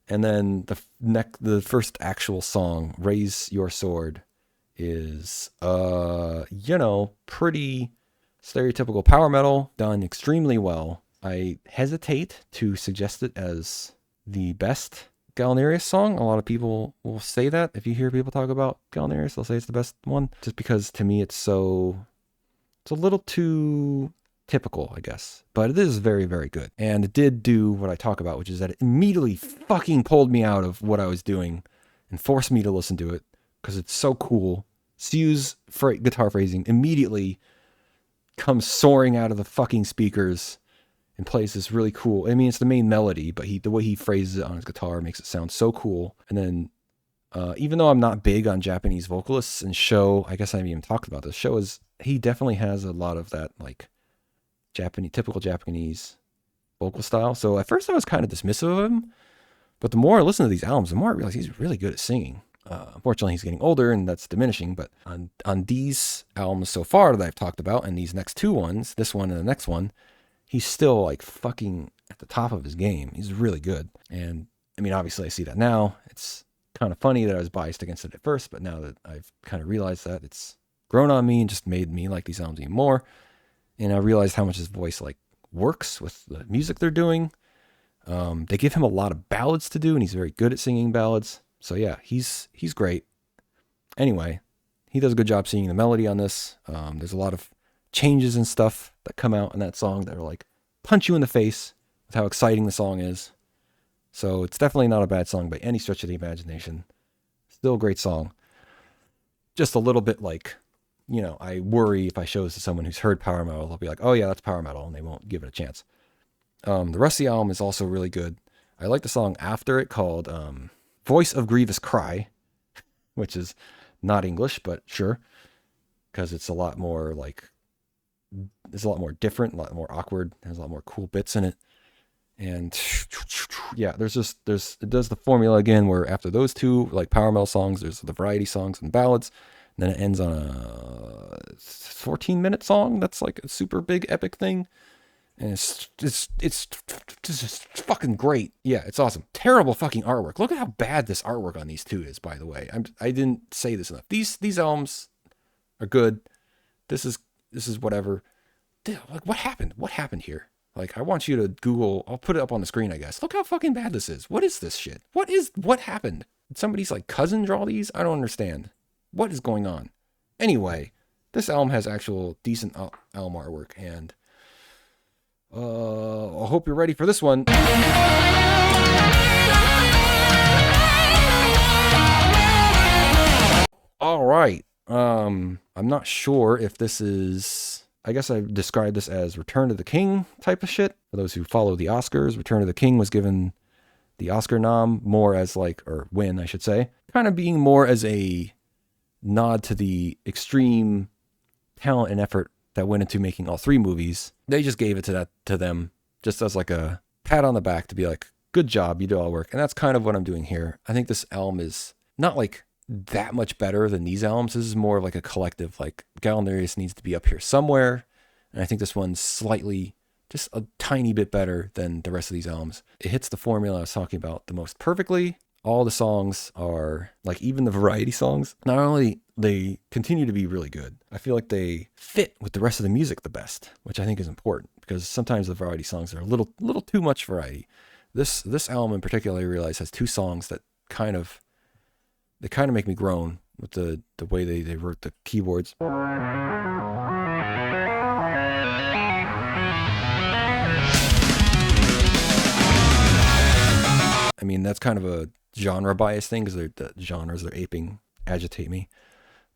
And then the first actual song, Raise Your Sword, is pretty stereotypical power metal done extremely well. I hesitate to suggest it as the best Galnerius song. A lot of people will say that. If you hear people talk about Galnerius, they'll say it's the best one, just because to me it's a little too typical, I guess. But it is very, very good. And it did do what I talk about, which is that it immediately fucking pulled me out of what I was doing and forced me to listen to it because it's so cool Sue's guitar phrasing immediately comes soaring out of the fucking speakers and plays this really cool. I mean, it's the main melody, but the way he phrases it on his guitar makes it sound so cool. And then, even though I'm not big on Japanese vocalists, and Sho, I guess I haven't even talked about this. Sho he definitely has a lot of that like typical Japanese vocal style. So at first I was kind of dismissive of him, but the more I listen to these albums, the more I realize he's really good at singing. Unfortunately, he's getting older and that's diminishing, but on these albums so far that I've talked about, and these next two ones, this one and the next one, he's still like fucking at the top of his game. He's really good. And I mean, obviously I see that now. It's kind of funny that I was biased against it at first, but now that I've kind of realized that, it's grown on me and just made me like these albums even more. And I realized how much his voice like works with the music they're doing. They give him a lot of ballads to do, and he's very good at singing ballads. So yeah, he's great. Anyway, he does a good job singing the melody on this. There's a lot of changes and stuff that come out in that song that are like punch you in the face with how exciting the song is. So it's definitely not a bad song by any stretch of the imagination. Still a great song. Just a little bit like, I worry if I show this to someone who's heard power metal, they'll be like, oh yeah, that's power metal, and they won't give it a chance. The rest of the album is also really good. I like the song after it called Voice of Grievous Cry, which is not English, but sure, because it's a lot more different, a lot more awkward, has a lot more cool bits in it. And yeah, it does the formula again where after those two like power metal songs, there's the variety songs and ballads, and then it ends on a 14-minute song that's like a super big epic thing. And it's just fucking great. Yeah, it's awesome. Terrible fucking artwork. Look at how bad this artwork on these two is, by the way. I didn't say this enough. These albums are good. This is whatever. Like, what happened? What happened here? Like, I want you to Google. I'll put it up on the screen, I guess. Look how fucking bad this is. What is this shit? What happened? Did somebody's like cousin draw these? I don't understand. What is going on? Anyway, this album has actual decent album artwork, and I hope you're ready for this one. All right. I'm not sure if this is, I guess I described this as Return to the King type of shit. For those who follow the Oscars, Return to the King was given the Oscar nom more as like, or win, I should say, kind of being more as a nod to the extreme talent and effort that went into making all three movies. They just gave it to them just as like a pat on the back to be like, good job, you did all the work. And that's kind of what I'm doing here. I think this album is not like that much better than these albums. This is more like a collective, like Galnerius needs to be up here somewhere. And I think this one's slightly, just a tiny bit better than the rest of these albums. It hits the formula I was talking about the most perfectly. All the songs are, like even the variety songs, not only they continue to be really good, I feel like they fit with the rest of the music the best, which I think is important because sometimes the variety songs are a little too much variety. This album in particular, I realize, has two songs that kind of make me groan with the way they wrote the keyboards. I mean, that's kind of a genre bias thing because the genres they're aping agitate me.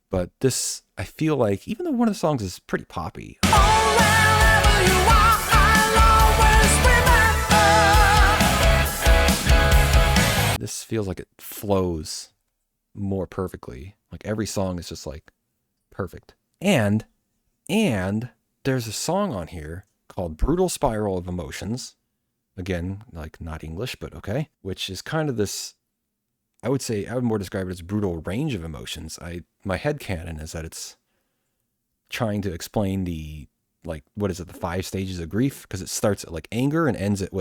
But this, I feel like, even though one of the songs is pretty poppy, this feels like it flows more perfectly. Like every song is just like perfect. And there's a song on here called Brutal Spiral of Emotions. Again, like not English, but okay. Which is kind of this, I would more describe it as brutal range of emotions. My headcanon is that it's trying to explain the, like, what is it, the 5 stages of grief? Because it starts at like anger and ends at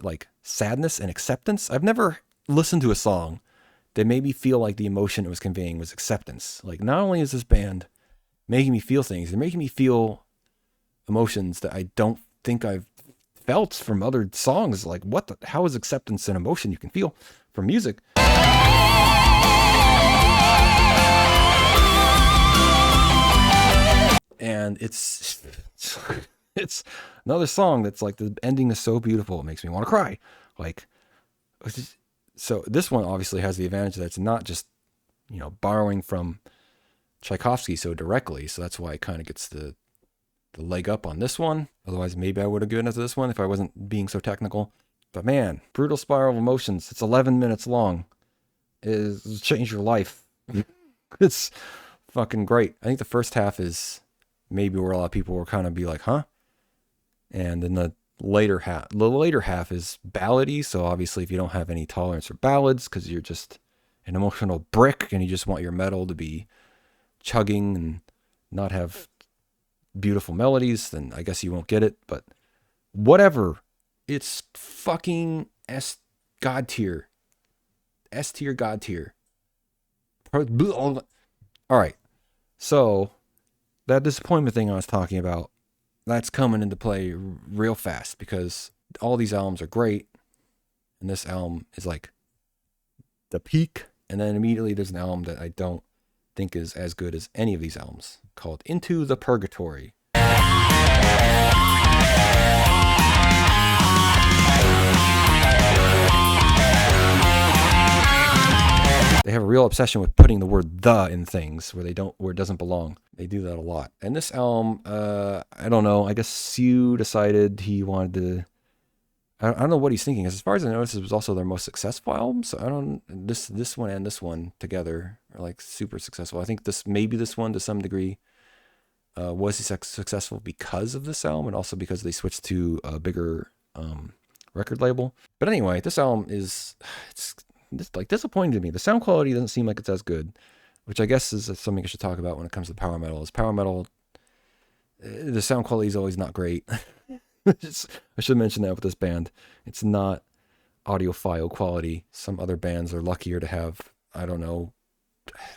like sadness and acceptance. I've never listened to a song that made me feel like the emotion it was conveying was acceptance. Like, not only is this band making me feel things, they're making me feel emotions that I don't think I've felt from other songs. Like, how is acceptance an emotion you can feel from music? And it's another song that's like, the ending is so beautiful, it makes me want to cry. Like, so this one obviously has the advantage that it's not just, borrowing from Tchaikovsky so directly, so that's why it kind of gets the leg up on this one. Otherwise, maybe I would have given it to this one if I wasn't being so technical. But man, Brutal Spiral of Emotions, it's 11 minutes long. It's changed your life. It's fucking great. I think the first half is maybe where a lot of people will kind of be like, huh? And then the later half is ballady. So obviously if you don't have any tolerance for ballads because you're just an emotional brick and you just want your metal to be chugging and not have beautiful melodies, then I guess you won't get it. But whatever. It's fucking God tier. S tier, God tier. All right. So that disappointment thing I was talking about, that's coming into play real fast because all these albums are great. And this album is like the peak. And then immediately there's an album that I don't think is as good as any of these albums called Into the Purgatory. They have a real obsession with putting the word "the" in things where it doesn't belong. They do that a lot. And this album, I don't know. I guess Sue decided he wanted to. I don't know what he's thinking. As far as I know, this was also their most successful album. So this one and this one together are like super successful. I think this one to some degree was successful because of this album and also because they switched to a bigger record label. But anyway, this album it's like disappointing to me. The sound quality doesn't seem like it's as good, which I guess is something I should talk about when it comes to power metal. Is power metal, the sound quality is always not great. I should mention that with this band. It's not audiophile quality. Some other bands are luckier to have, I don't know,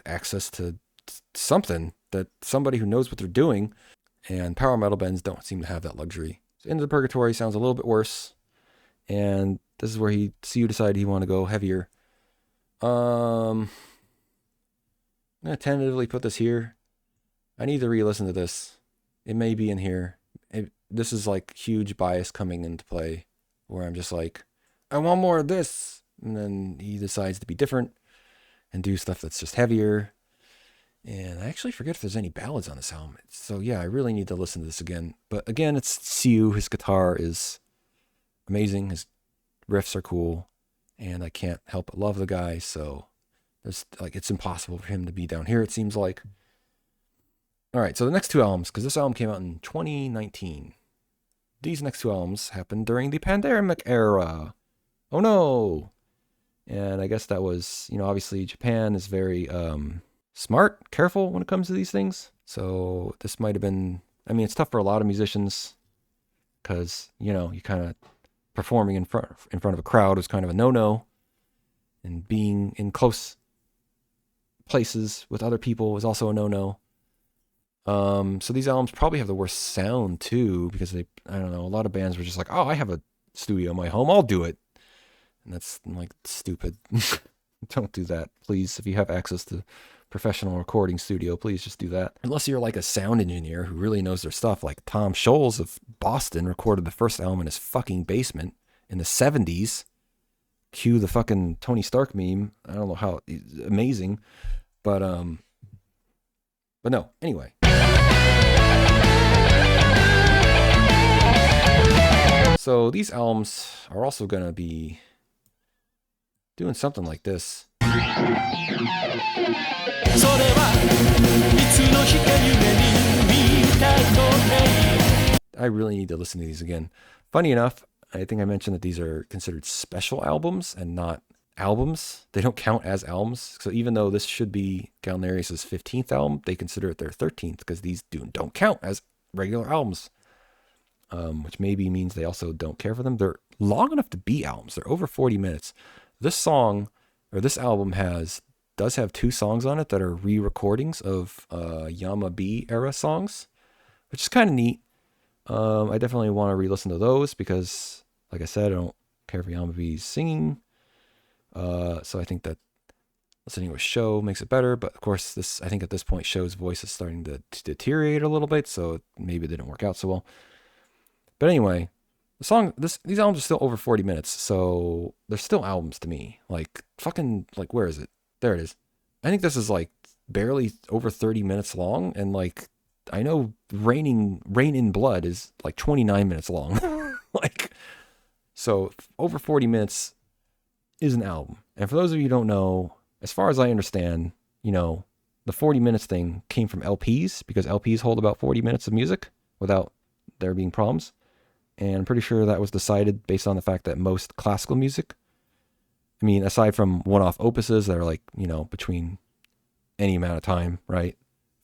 access to something that somebody who knows what they're doing, and power metal bands don't seem to have that luxury. So Into the Purgatory sounds a little bit worse, and this is where Sue decided he wanted to go heavier. I'm going to tentatively put this here. I need to re-listen to this. It may be in here. This is like huge bias coming into play where I'm just like, I want more of this. And then he decides to be different and do stuff that's just heavier. And I actually forget if there's any ballads on this album. So yeah, I really need to listen to this again. But again, it's Sue. His guitar is amazing. His riffs are cool. And I can't help but love the guy. So it's impossible for him to be down here, it seems like. All right, so the next two albums, because this album came out in 2019. These next two albums happened during the pandemic era. Oh no! And I guess that was, obviously Japan is very smart, careful when it comes to these things. So this might have been, it's tough for a lot of musicians because, you kind of performing in front of a crowd is kind of a no-no. And being in close places with other people is also a no-no. So these albums probably have the worst sound too, because a lot of bands were just like, oh, I have a studio in my home, I'll do it. And that's like stupid. Don't do that, please. If you have access to professional recording studio, please just do that. Unless you're like a sound engineer who really knows their stuff, like Tom Scholz of Boston recorded the first album in his fucking basement in the 70s. Cue the fucking Tony Stark meme. I don't know how amazing, but no, anyway. So these albums are also going to be doing something like this. I really need to listen to these again. Funny enough, I think I mentioned that these are considered special albums and not albums. They don't count as albums. So even though this should be Galnerius' 15th album, they consider it their 13th because these don't count as regular albums. Which maybe means they also don't care for them. They're long enough to be albums. They're over 40 minutes. This album does have 2 songs on it that are re-recordings of Yama B era songs, which is kind of neat. I definitely want to re-listen to those because, like I said, I don't care for Yama B's singing. So I think that listening to a show makes it better. But of course, I think at this point, Show's voice is starting to deteriorate a little bit, so maybe it didn't work out so well. But anyway, these albums are still over 40 minutes, so they're still albums to me. Like, where is it? There it is. I think this is like barely over 30 minutes long, and like I know Rain in Blood is like 29 minutes long. Like, so over 40 minutes is an album. And for those of you who don't know, as far as I understand, the 40 minutes thing came from LPs, because LPs hold about 40 minutes of music without there being problems. And I'm pretty sure that was decided based on the fact that most classical music, I mean, aside from one-off opuses that are like, between any amount of time, right?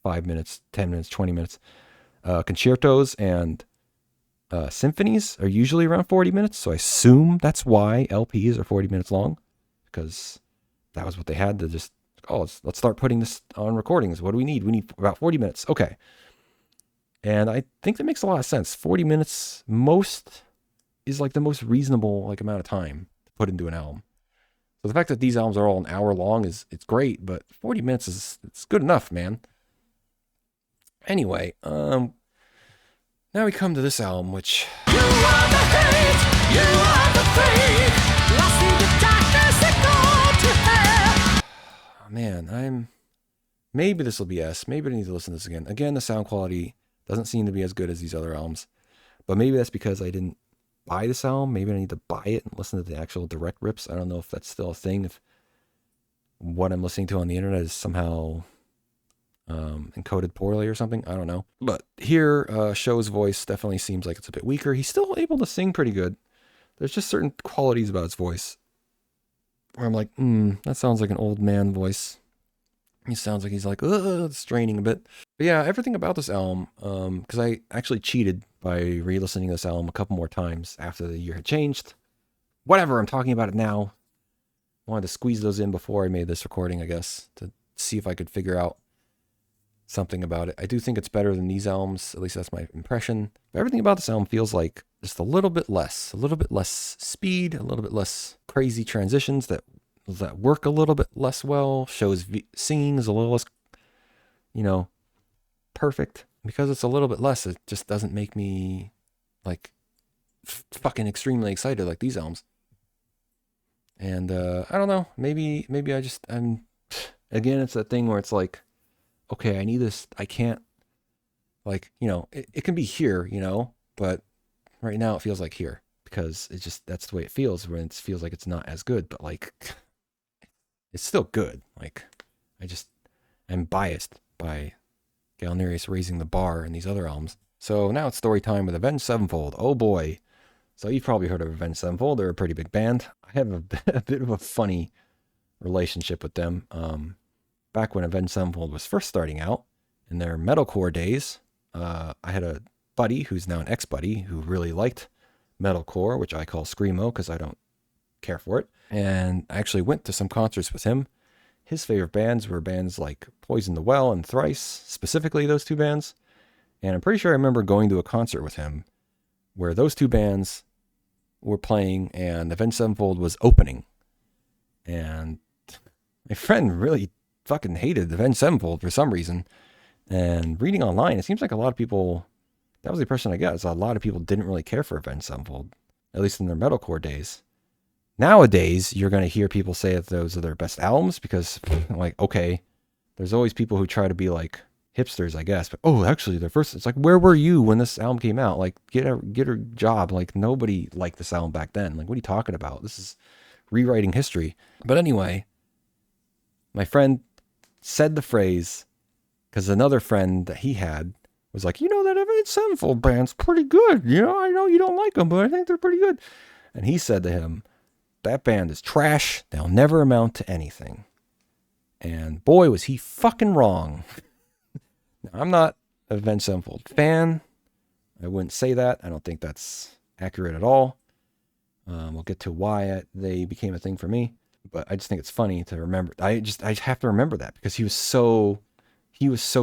5 minutes, 10 minutes, 20 minutes. Concertos and symphonies are usually around 40 minutes. So I assume that's why LPs are 40 minutes long, because that was what they had to just, let's start putting this on recordings. What do we need? We need about 40 minutes. Okay. And I think that makes a lot of sense. 40 minutes is like the most reasonable like amount of time to put into an album. So the fact that these albums are all an hour long it's great, but 40 minutes it's good enough, man. Anyway, now we come to this album, which you are the hate, you are the fake, lost in the darkness that go to hell. Oh, man, maybe this will be S. Maybe I need to listen to this again. Again, the sound quality doesn't seem to be as good as these other albums, but maybe that's because I didn't buy this album. Maybe I need to buy it and listen to the actual direct rips. I don't know if that's still a thing, if what I'm listening to on the internet is somehow encoded poorly or something. I don't know. But here, Sho's voice definitely seems like it's a bit weaker. He's still able to sing pretty good. There's just certain qualities about his voice where I'm like, that sounds like an old man voice. He sounds like he's like, straining a bit. But yeah, everything about this album, because I actually cheated by re-listening to this album a couple more times after the year had changed. Whatever, I'm talking about it now. Wanted to squeeze those in before I made this recording, I guess, to see if I could figure out something about it. I do think it's better than these albums, at least that's my impression. But everything about this album feels like just a little bit less speed, a little bit less crazy transitions that work a little bit less well. Sho's singing is a little less, perfect. Because it's a little bit less, it just doesn't make me like fucking extremely excited like these albums. And I don't know, maybe I'm again, it's that thing where it's like, okay, I need this, I can't, like, it can be here, but right now it feels like here, because it's just, that's the way it feels when it feels like it's not as good, but like, it's still good. Like, I'm biased by Galnerius raising the bar in these other albums. So now it's story time with Avenged Sevenfold. Oh boy. So you've probably heard of Avenged Sevenfold. They're a pretty big band. I have a bit of a funny relationship with them. Back when Avenged Sevenfold was first starting out in their metalcore days, I had a buddy who's now an ex-buddy who really liked metalcore, which I call screamo because I don't care for it. And I actually went to some concerts with him. His favorite bands were bands like Poison the Well and Thrice, specifically those two bands. And I'm pretty sure I remember going to a concert with him where those two bands were playing and Avenged Sevenfold was opening. And my friend really fucking hated Avenged Sevenfold for some reason. And reading online, it seems like a lot of people, that was the impression I got, is a lot of people didn't really care for Avenged Sevenfold, at least in their metalcore days. Nowadays, you're going to hear people say that those are their best albums because, like, okay, there's always people who try to be like hipsters, I guess. But, actually, their first, it's like, where were you when this album came out? Like, get a job. Like, nobody liked this album back then. Like, what are you talking about? This is rewriting history. But anyway, my friend said the phrase because another friend that he had was like, that Avenged Sevenfold band's pretty good. I know you don't like them, but I think they're pretty good. And he said to him, that band is trash. They'll never amount to anything. And boy, was he fucking wrong. Now, I'm not an Avenged Sevenfold fan. I wouldn't say that. I don't think that's accurate at all. We'll get to why they became a thing for me. But I just think it's funny to remember. I have to remember that because he was so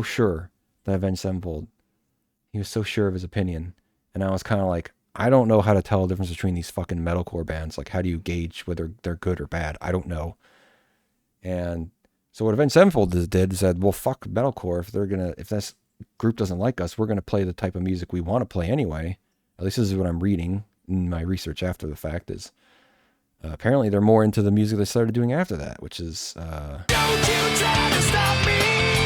sure that Avenged Sevenfold. He was so sure of his opinion. And I was kind of like, I don't know how to tell the difference between these fucking metalcore bands. Like, how do you gauge whether they're good or bad? I don't know. And so what Avenged Sevenfold did is said, well, fuck metalcore. If this group doesn't like us, we're going to play the type of music we want to play anyway. At least this is what I'm reading in my research after the fact is apparently they're more into the music they started doing after that, which is, don't you try to stop me.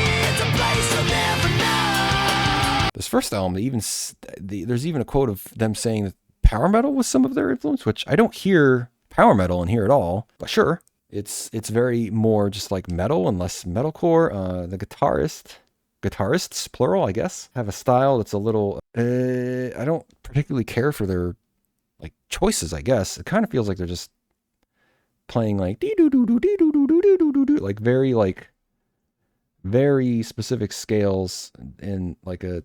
This first album, there's even a quote of them saying that power metal was some of their influence, which I don't hear power metal in here at all, but sure. It's very more just like metal and less metalcore. The guitarists, plural, I guess, have a style that's a little, I don't particularly care for their like choices, I guess. It kind of feels like they're just playing like very specific scales and like a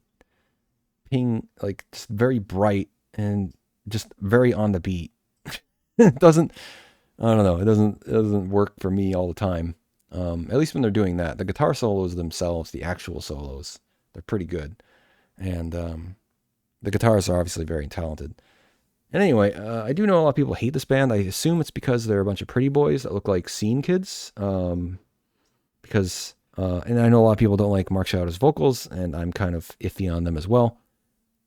ping, like just very bright and just very on the beat. It doesn't, I don't know, it doesn't work for me all the time. At least when they're doing that. The guitar solos themselves, the actual solos, they're pretty good. And the guitarists are obviously very talented. And anyway, I do know a lot of people hate this band. I assume it's because they're a bunch of pretty boys that look like scene kids. And I know a lot of people don't like Mark Shadow's vocals, and I'm kind of iffy on them as well.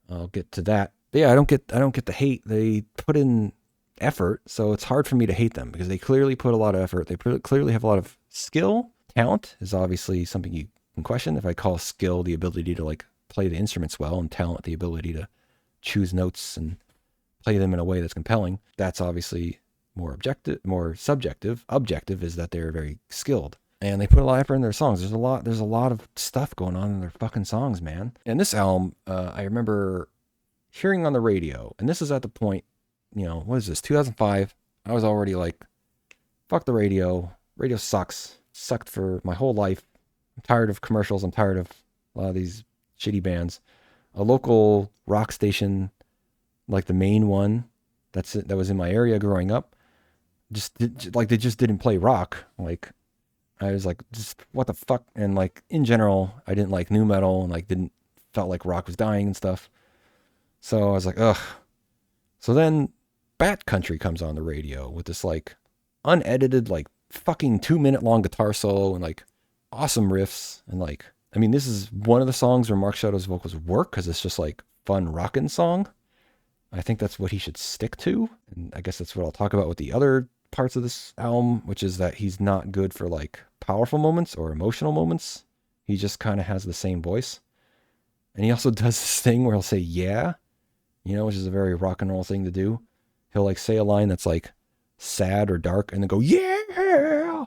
I'll get to that. But yeah, I don't get the hate. They put in effort, so it's hard for me to hate them because they clearly put a lot of effort. They clearly have a lot of skill. Talent is obviously something you can question. If I call skill the ability to like play the instruments well, and talent the ability to choose notes and play them in a way that's compelling, that's obviously more objective, more subjective. Objective is that they're very skilled. And they put a lot of effort in their songs. There's a lot of stuff going on in their fucking songs, man. And this album, I remember hearing on the radio, and this is at the point, what is this, 2005? I was already like, fuck the radio. Radio sucks. Sucked for my whole life. I'm tired of commercials. I'm tired of a lot of these shitty bands. A local rock station, like the main one, that was in my area growing up, they just didn't play rock. Like, I was like, just what the fuck? And like in general, I didn't like nu metal and like felt like rock was dying and stuff. So I was like, ugh. So then Bat Country comes on the radio with this like unedited, like fucking 2-minute long guitar solo and like awesome riffs. And like, I mean, this is one of the songs where Mark Shadow's vocals work because it's just like fun rockin' song. I think that's what he should stick to. And I guess that's what I'll talk about with the other parts of this album, which is that he's not good for like powerful moments or emotional moments. He just kind of has the same voice. And he also does this thing where he'll say, yeah, which is a very rock and roll thing to do. He'll like say a line that's like sad or dark and then go, yeah.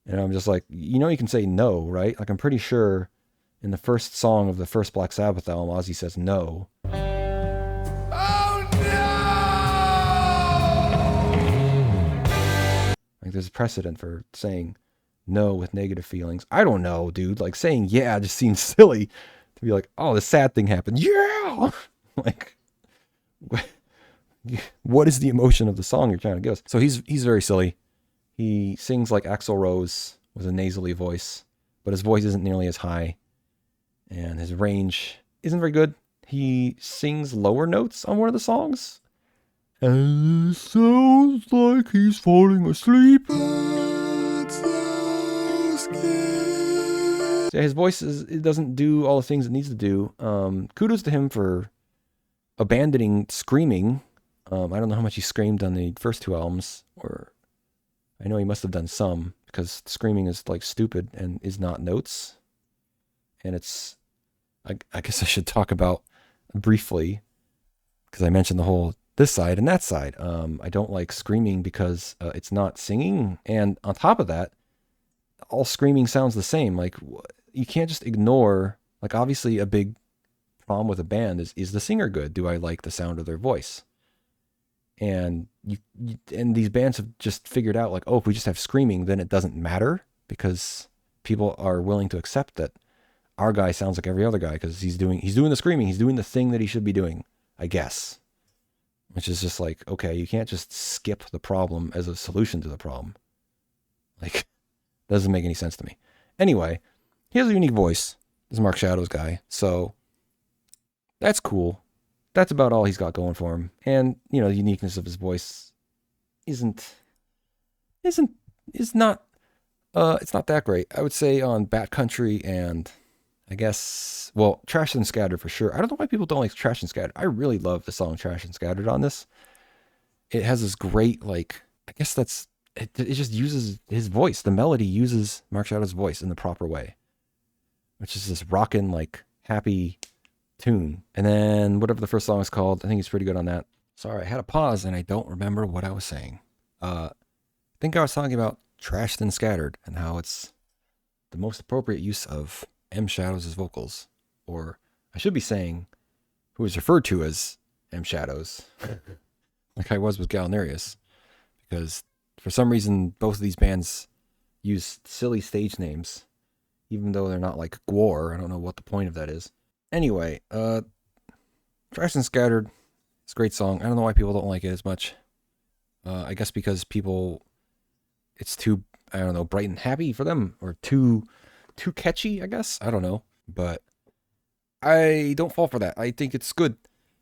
And I'm just like, you can say no, right? Like, I'm pretty sure in the first song of the first Black Sabbath album, Ozzy says no. Like, there's a precedent for saying no with negative feelings. I don't know, dude. Like, saying yeah just seems silly to be like, oh, the sad thing happened. Yeah! Like, what is the emotion of the song you're trying to give us? So he's very silly. He sings like Axl Rose with a nasally voice, but his voice isn't nearly as high, and his range isn't very good. He sings lower notes on one of the songs, and it sounds like he's falling asleep. So his voice it doesn't do all the things it needs to do. Kudos to him for abandoning screaming. I don't know how much he screamed on the first two albums, or I know he must have done some, because screaming is like stupid and is not notes. And it's, I guess I should talk about briefly, because I mentioned the whole this side and that side. I don't like screaming because it's not singing. And on top of that, all screaming sounds the same. Like, you can't just ignore, like, obviously a big problem with a band is the singer good? Do I like the sound of their voice? And and these bands have just figured out, like, oh, if we just have screaming, then it doesn't matter, because people are willing to accept that our guy sounds like every other guy because he's doing the screaming, he's doing the thing that he should be doing, I guess. Which is just like, okay, you can't just skip the problem as a solution to the problem. Like, doesn't make any sense to me. Anyway, he has a unique voice. This is Mark Shadow's guy, so that's cool. That's about all he's got going for him. And, the uniqueness of his voice it's not that great. I would say on Bat Country and I guess, well, Trash and Scattered for sure. I don't know why people don't like Trash and Scattered. I really love the song Trash and Scattered on this. It has this great, like, I guess it just uses his voice. The melody uses Mark Shadow's voice in the proper way, which is this rockin' like happy tune. And then whatever the first song is called, I think he's pretty good on that. Sorry, I had a pause and I don't remember what I was saying. I think I was talking about Trashed and Scattered and how it's the most appropriate use of M Shadows' vocals. Or I should be saying who is referred to as M Shadows, like I was with Galnerius, because for some reason both of these bands use silly stage names, even though they're not like Gwar. I don't know what the point of that is. Anyway, Trashed and Scattered, it's a great song. I don't know why people don't like it as much. I guess because it's too, I don't know, bright and happy for them, or too catchy, I guess. I don't know, but I don't fall for that. I think it's good.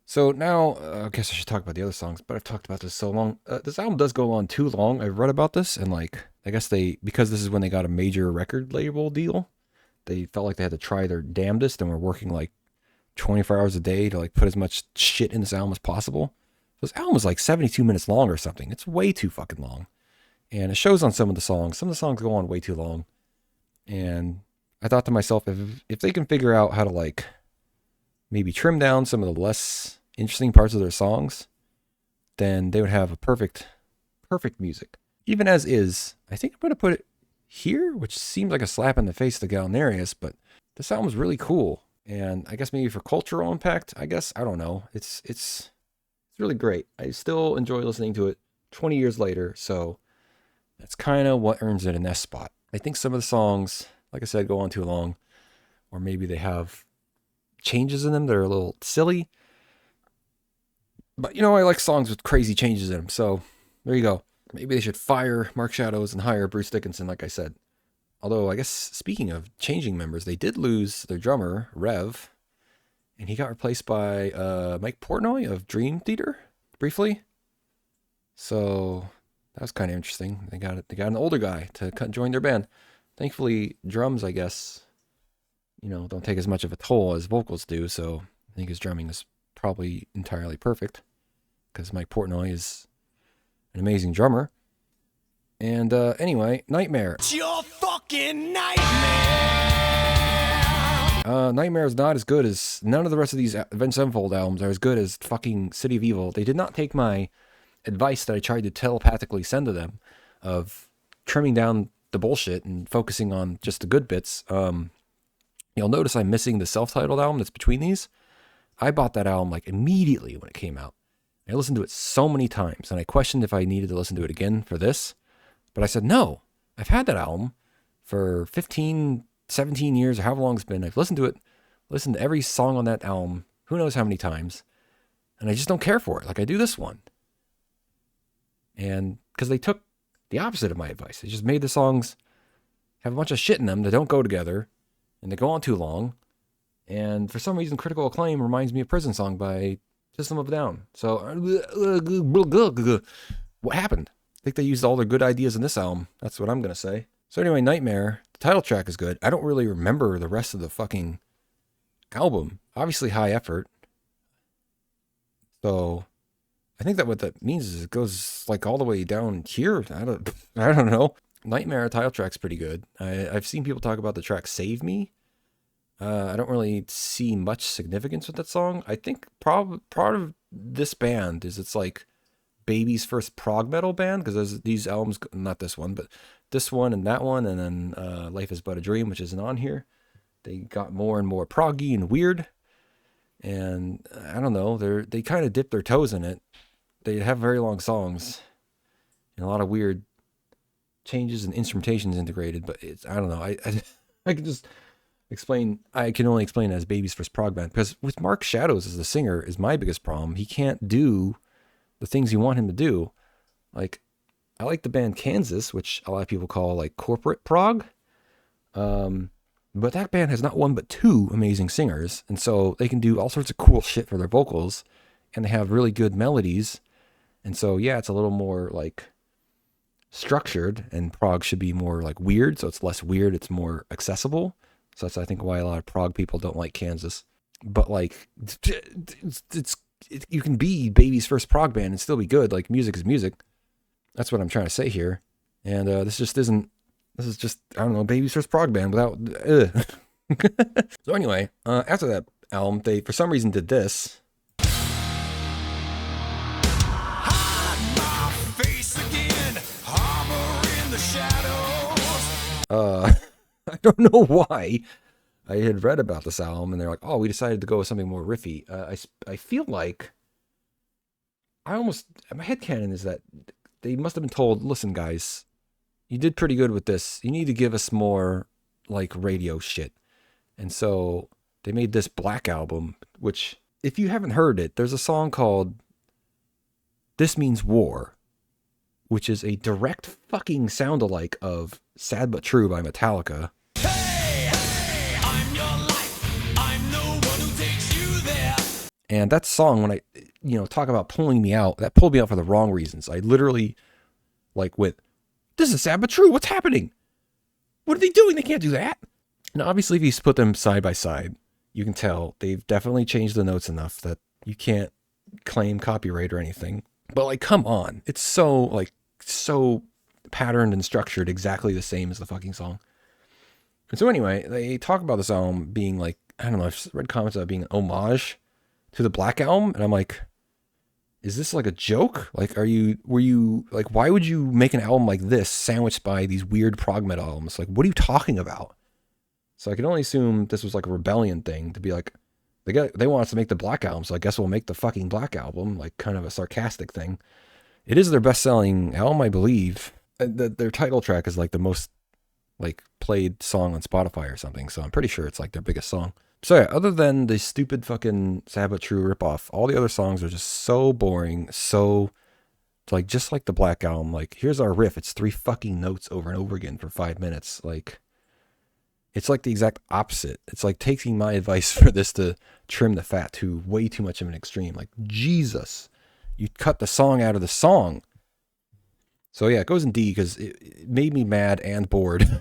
So now, I guess I should talk about the other songs, but I've talked about this so long. This album does go on too long. I've read about this, and like, I guess because this is when they got a major record label deal, they felt like they had to try their damnedest and were working like 24 hours a day to like put as much shit in this album as possible. This album is like 72 minutes long or something. It's way too fucking long. And it shows on some of the songs. Some of the songs go on way too long. And I thought to myself, if they can figure out how to like maybe trim down some of the less interesting parts of their songs, then they would have a perfect music. Even as is, I think I'm going to put it here, which seems like a slap in the face to Galnerius, but this album's really cool. And I guess maybe for cultural impact, I don't know. It's really great. I still enjoy listening to it 20 years later, so that's kind of what earns it an S spot. I think some of the songs, like I said, go on too long, or maybe they have changes in them that are a little silly. But, I like songs with crazy changes in them, so there you go. Maybe they should fire Mark Shadows and hire Bruce Dickinson, like I said. Although, I guess, speaking of changing members, they did lose their drummer, Rev, and he got replaced by Mike Portnoy of Dream Theater, briefly. So that was kind of interesting. They got an older guy to join their band. Thankfully, drums, I guess, don't take as much of a toll as vocals do, so I think his drumming is probably entirely perfect, because Mike Portnoy is an amazing drummer. And anyway, Nightmare. It's your fucking nightmare! Nightmare is not as good as, none of the rest of these Avenged Sevenfold albums are as good as fucking City of Evil. They did not take my advice that I tried to telepathically send to them of trimming down the bullshit and focusing on just the good bits. You'll notice I'm missing the self-titled album that's between these. I bought that album like immediately when it came out. I listened to it so many times, and I questioned if I needed to listen to it again for this. But I said, no, I've had that album for 15, 17 years, or however long it's been. I've listened to it, listened to every song on that album, who knows how many times, and I just don't care for it like I do this one. And because they took the opposite of my advice. They just made the songs have a bunch of shit in them that don't go together, and they go on too long. And for some reason, Critical Acclaim reminds me of Prison Song by System of a Down. So, what happened? I think they used all their good ideas in this album. That's what I'm going to say. So anyway, Nightmare, the title track is good. I don't really remember the rest of the fucking album. Obviously High Effort. So I think that what that means is it goes like all the way down here. I don't know. Nightmare title track's pretty good. I've seen people talk about the track Save Me. I don't really see much significance with that song. I think part of this band is it's like Baby's first prog metal band, because there's these albums, not this one, but this one and that one, and then Life is But a Dream, which isn't on here. They got more and more proggy and weird, and I don't know, they kind of dip their toes in it. They have very long songs and a lot of weird changes and instrumentations integrated, but I don't know. I can just explain. I can only explain it as Baby's first prog band, because with Mark Shadows as the singer is my biggest problem. He can't do the things you want him to do. Like, I like the band Kansas, which a lot of people call like corporate prog. But that band has not one but two amazing singers, and so they can do all sorts of cool shit for their vocals, and they have really good melodies. And so yeah, it's a little more like structured, and prog should be more like weird, so it's less weird, it's more accessible. So that's, I think, why a lot of prog people don't like Kansas. But like, you can be Baby's first prog band and still be good. Like, music is music. That's what I'm trying to say here. And this is just, I don't know, Baby's first prog band without, So anyway, after that album, they for some reason did this. I don't know why. I had read about this album, and they're like, "Oh, we decided to go with something more riffy." I feel like my headcanon is that they must have been told, "Listen, guys, you did pretty good with this. You need to give us more like radio shit." And so they made this Black Album, which, if you haven't heard it, there's a song called "This Means War," which is a direct fucking sound-alike of "Sad But True" by Metallica. And that song, when I, talk about pulling me out, that pulled me out for the wrong reasons. I literally, went, "This is sad but true. What's happening? What are they doing? They can't do that." Now, obviously, if you put them side by side, you can tell they've definitely changed the notes enough that you can't claim copyright or anything. But, come on. It's so patterned and structured exactly the same as the fucking song. And so anyway, they talk about this album being I don't know, I've read comments about being an homage to the Black Album, and I'm like, is this like a joke? Why would you make an album like this sandwiched by these weird prog metal albums? What are you talking about? So I can only assume this was like a rebellion thing to be like, they want us to make the Black Album, so I guess we'll make the fucking Black Album, kind of a sarcastic thing. It is their best-selling album, I believe. Their title track is the most played song on Spotify or something, so I'm pretty sure it's their biggest song. So yeah, other than the stupid fucking Sad But True ripoff, all the other songs are just so boring, so just like the Black Album. Here's our riff, it's 3 fucking notes over and over again for 5 minutes. It's the exact opposite. It's taking my advice for this to trim the fat to way too much of an extreme. Jesus, you cut the song out of the song. So yeah, it goes in D because it made me mad and bored.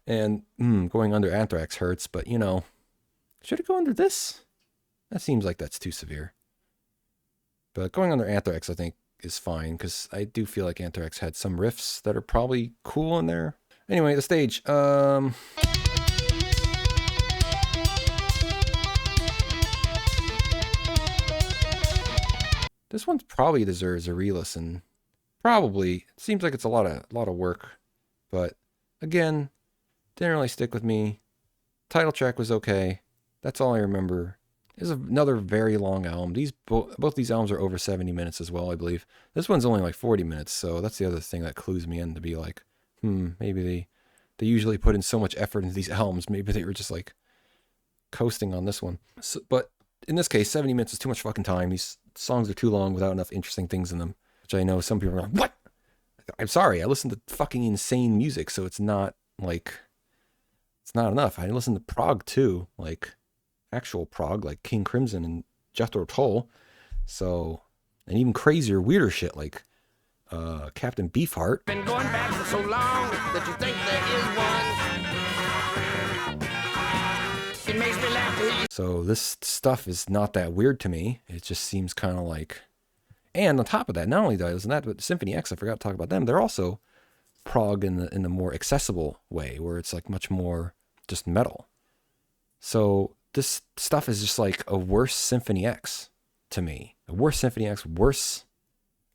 And going under Anthrax hurts, but should it go under this? That seems like that's too severe. But going under Anthrax, I think, is fine, because I do feel like Anthrax had some riffs that are probably cool in there. Anyway, the stage. This one probably deserves a re-listen. Probably. It seems like it's a lot of work, but again, didn't really stick with me. Title track was okay. That's all I remember. This is another very long album. Both these albums are over 70 minutes as well, I believe. This one's only 40 minutes, so that's the other thing that clues me in to be maybe they usually put in so much effort into these albums. Maybe they were just coasting on this one. So, but in this case, 70 minutes is too much fucking time. These songs are too long without enough interesting things in them, which I know some people are like, "What?" I'm sorry, I listen to fucking insane music, so it's not it's not enough. I listen to prog too, actual prog, like King Crimson and Jethro Tull. So, and even crazier, weirder shit Captain Beefheart. Been going back for so long that you think there is one. It makes me laugh. So this stuff is not that weird to me. It just seems kind of and on top of that, not only do I listen to that, but Symphony X, I forgot to talk about them. They're also prog in the more accessible way, where it's much more just metal. So this stuff is just a worse Symphony X to me. A worse Symphony X, worse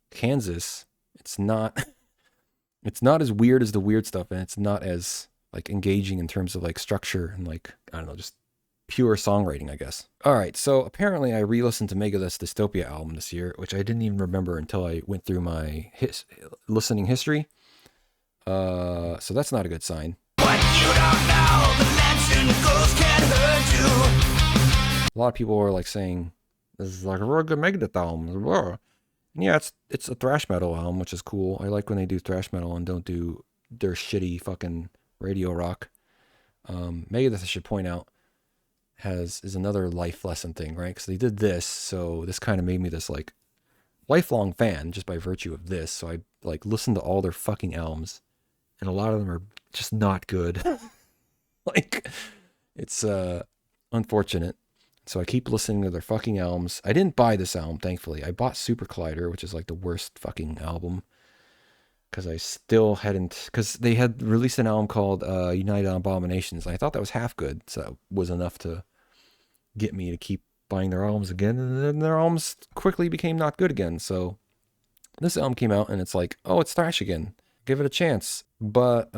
Kansas. It's not as weird as the weird stuff, and it's not as engaging in terms of structure and I don't know, just pure songwriting, I guess. All right, so apparently I re-listened to Megadeth's Dystopia album this year, which I didn't even remember until I went through my listening history. So that's not a good sign. What you don't know, the legend goes can't hurt you. A lot of people were saying this is a real good Megadeth album. Yeah, it's a thrash metal album, which is cool. I like when they do thrash metal and don't do their shitty fucking radio rock. Megadeth, I should point out, is another life lesson thing, right? Because they did this, so this kind of made me this lifelong fan just by virtue of this. So I listened to all their fucking albums, and a lot of them are just not good. It's unfortunate. So I keep listening to their fucking albums. I didn't buy this album, thankfully. I bought Super Collider, which is the worst fucking album. because I still hadn't, because they had released an album called United Abominations. And I thought that was half good, so that was enough to get me to keep buying their albums again. And then their albums quickly became not good again. So this album came out, and it's like, oh, it's thrash again. Give it a chance. But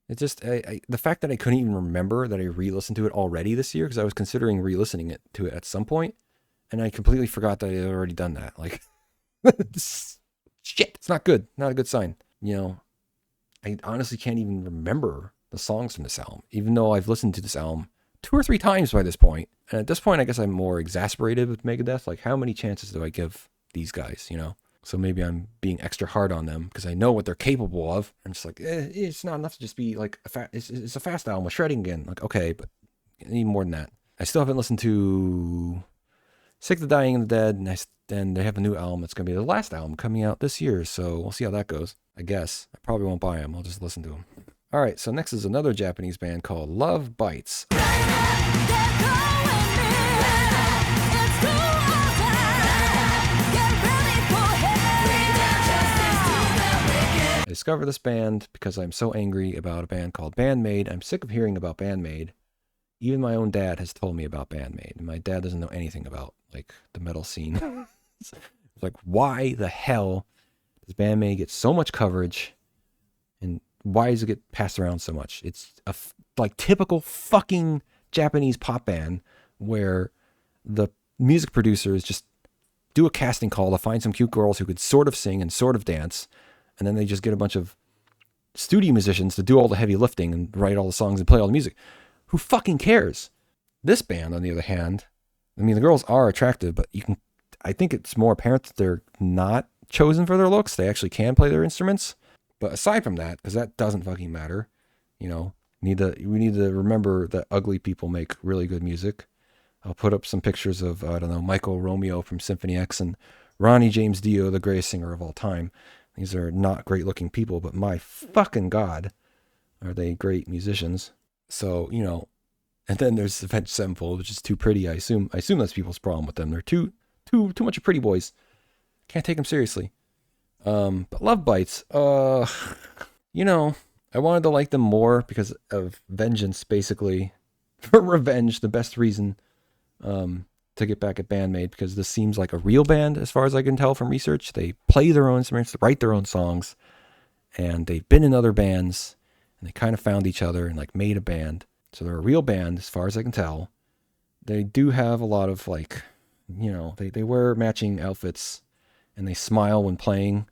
it just the fact that I couldn't even remember that I re-listened to it already this year, because I was considering re-listening to it at some point, and I completely forgot that I had already done that. Like, shit, it's not good. Not a good sign. You know, I honestly can't even remember the songs from this album, even though I've listened to this album 2 or 3 times by this point. And at this point, I guess I'm more exasperated with Megadeth. Like, how many chances do I give these guys, you know? So maybe I'm being extra hard on them because I know what they're capable of. I'm just like, it's not enough to just be like, it's a fast album with shredding again. Like, okay, but I need more than that. I still haven't listened to Sick of the Dying and the Dead, and they have a new album. It's going to be the last album coming out this year, so we'll see how that goes, I guess. I probably won't buy them. I'll just listen to them. All right, so next is another Japanese band called Love Bites. I discovered this band because I'm so angry about a band called Band-Maid. I'm sick of hearing about Band-Maid. Even my own dad has told me about Band-Maid, and my dad doesn't know anything about like the metal scene. It's like, why the hell does Band-Maid get so much coverage, and why does it get passed around so much? It's a like typical fucking Japanese pop band where the music producers just do a casting call to find some cute girls who could sort of sing and sort of dance, and then they just get a bunch of studio musicians to do all the heavy lifting and write all the songs and play all the music. Who fucking cares? This band, on the other hand, I mean, the girls are attractive, but I think it's more apparent that they're not chosen for their looks. They actually can play their instruments. But aside from that, because that doesn't fucking matter, you know, we need to remember that ugly people make really good music. I'll put up some pictures of, I don't know, Michael Romeo from Symphony X and Ronnie James Dio, the greatest singer of all time. These are not great looking people, but my fucking God, are they great musicians. So, you know, and then there's Avenged Sevenfold, which is too pretty. I assume that's people's problem with them. They're too much of pretty boys. Can't take them seriously. But Love Bites, you know, I wanted to like them more because of vengeance, basically. For revenge, the best reason to get back at Band-Maid, because this seems like a real band as far as I can tell from research. They play their own instruments, write their own songs, and they've been in other bands, and they kind of found each other and like made a band. So they're a real band as far as I can tell. They do have a lot of like, you know, they wear matching outfits and they smile when playing.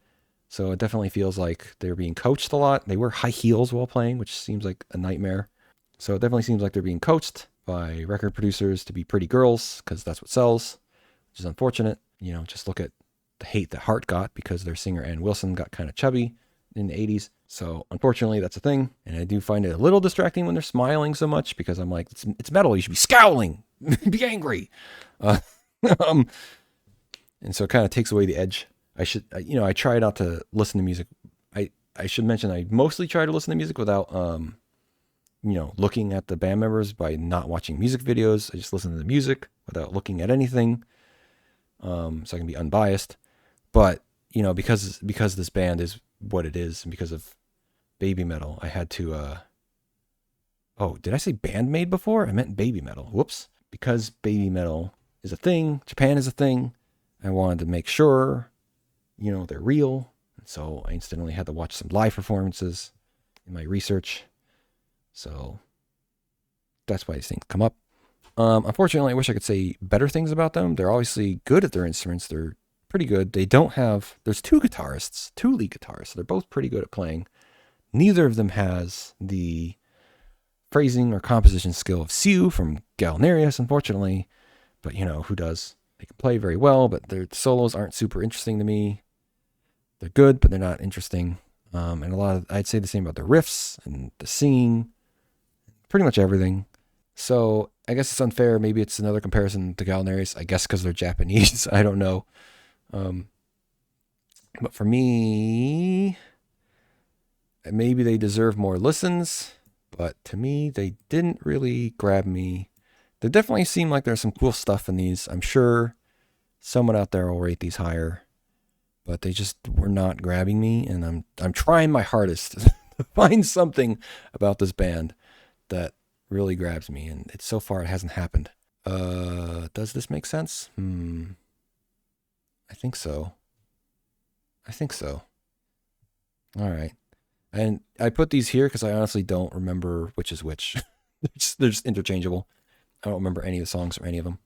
So it definitely feels like they're being coached a lot. They wear high heels while playing, which seems like a nightmare. So it definitely seems like they're being coached by record producers to be pretty girls, because that's what sells, which is unfortunate. You know, just look at the hate that Heart got because their singer Ann Wilson got kind of chubby in the 80s. So unfortunately, that's a thing. And I do find it a little distracting when they're smiling so much, because I'm like, it's metal. You should be scowling, be angry. And so it kind of takes away the edge. I try not to listen to music. I should mention I mostly try to listen to music without, looking at the band members by not watching music videos. I just listen to the music without looking at anything, so I can be unbiased. But, you know, because this band is what it is, and because of Baby Metal, I had to, did I say Band-Maid before? I meant Baby Metal. Whoops. Because Baby Metal is a thing, Japan is a thing, I wanted to make sure, you know, they're real. And so I instantly had to watch some live performances in my research. So that's why these things come up. Unfortunately, I wish I could say better things about them. They're obviously good at their instruments. They're pretty good. There's 2 guitarists, 2 lead guitarists. They're both pretty good at playing. Neither of them has the phrasing or composition skill of Siu from Galnerius, unfortunately. But, you know, who does? They can play very well, but their solos aren't super interesting to me. They're good, but they're not interesting. And I'd say the same about their riffs and the singing, pretty much everything. So I guess it's unfair. Maybe it's another comparison to Galnerius, I guess because they're Japanese. I don't know. But for me, maybe they deserve more listens, but to me, they didn't really grab me. They definitely seem like there's some cool stuff in these. I'm sure someone out there will rate these higher, but they just were not grabbing me, and I'm trying my hardest to find something about this band that really grabs me, and so far it hasn't happened. Does this make sense? I think so. I think so. All right. And I put these here because I honestly don't remember which is which. They're just interchangeable. I don't remember any of the songs or any of them.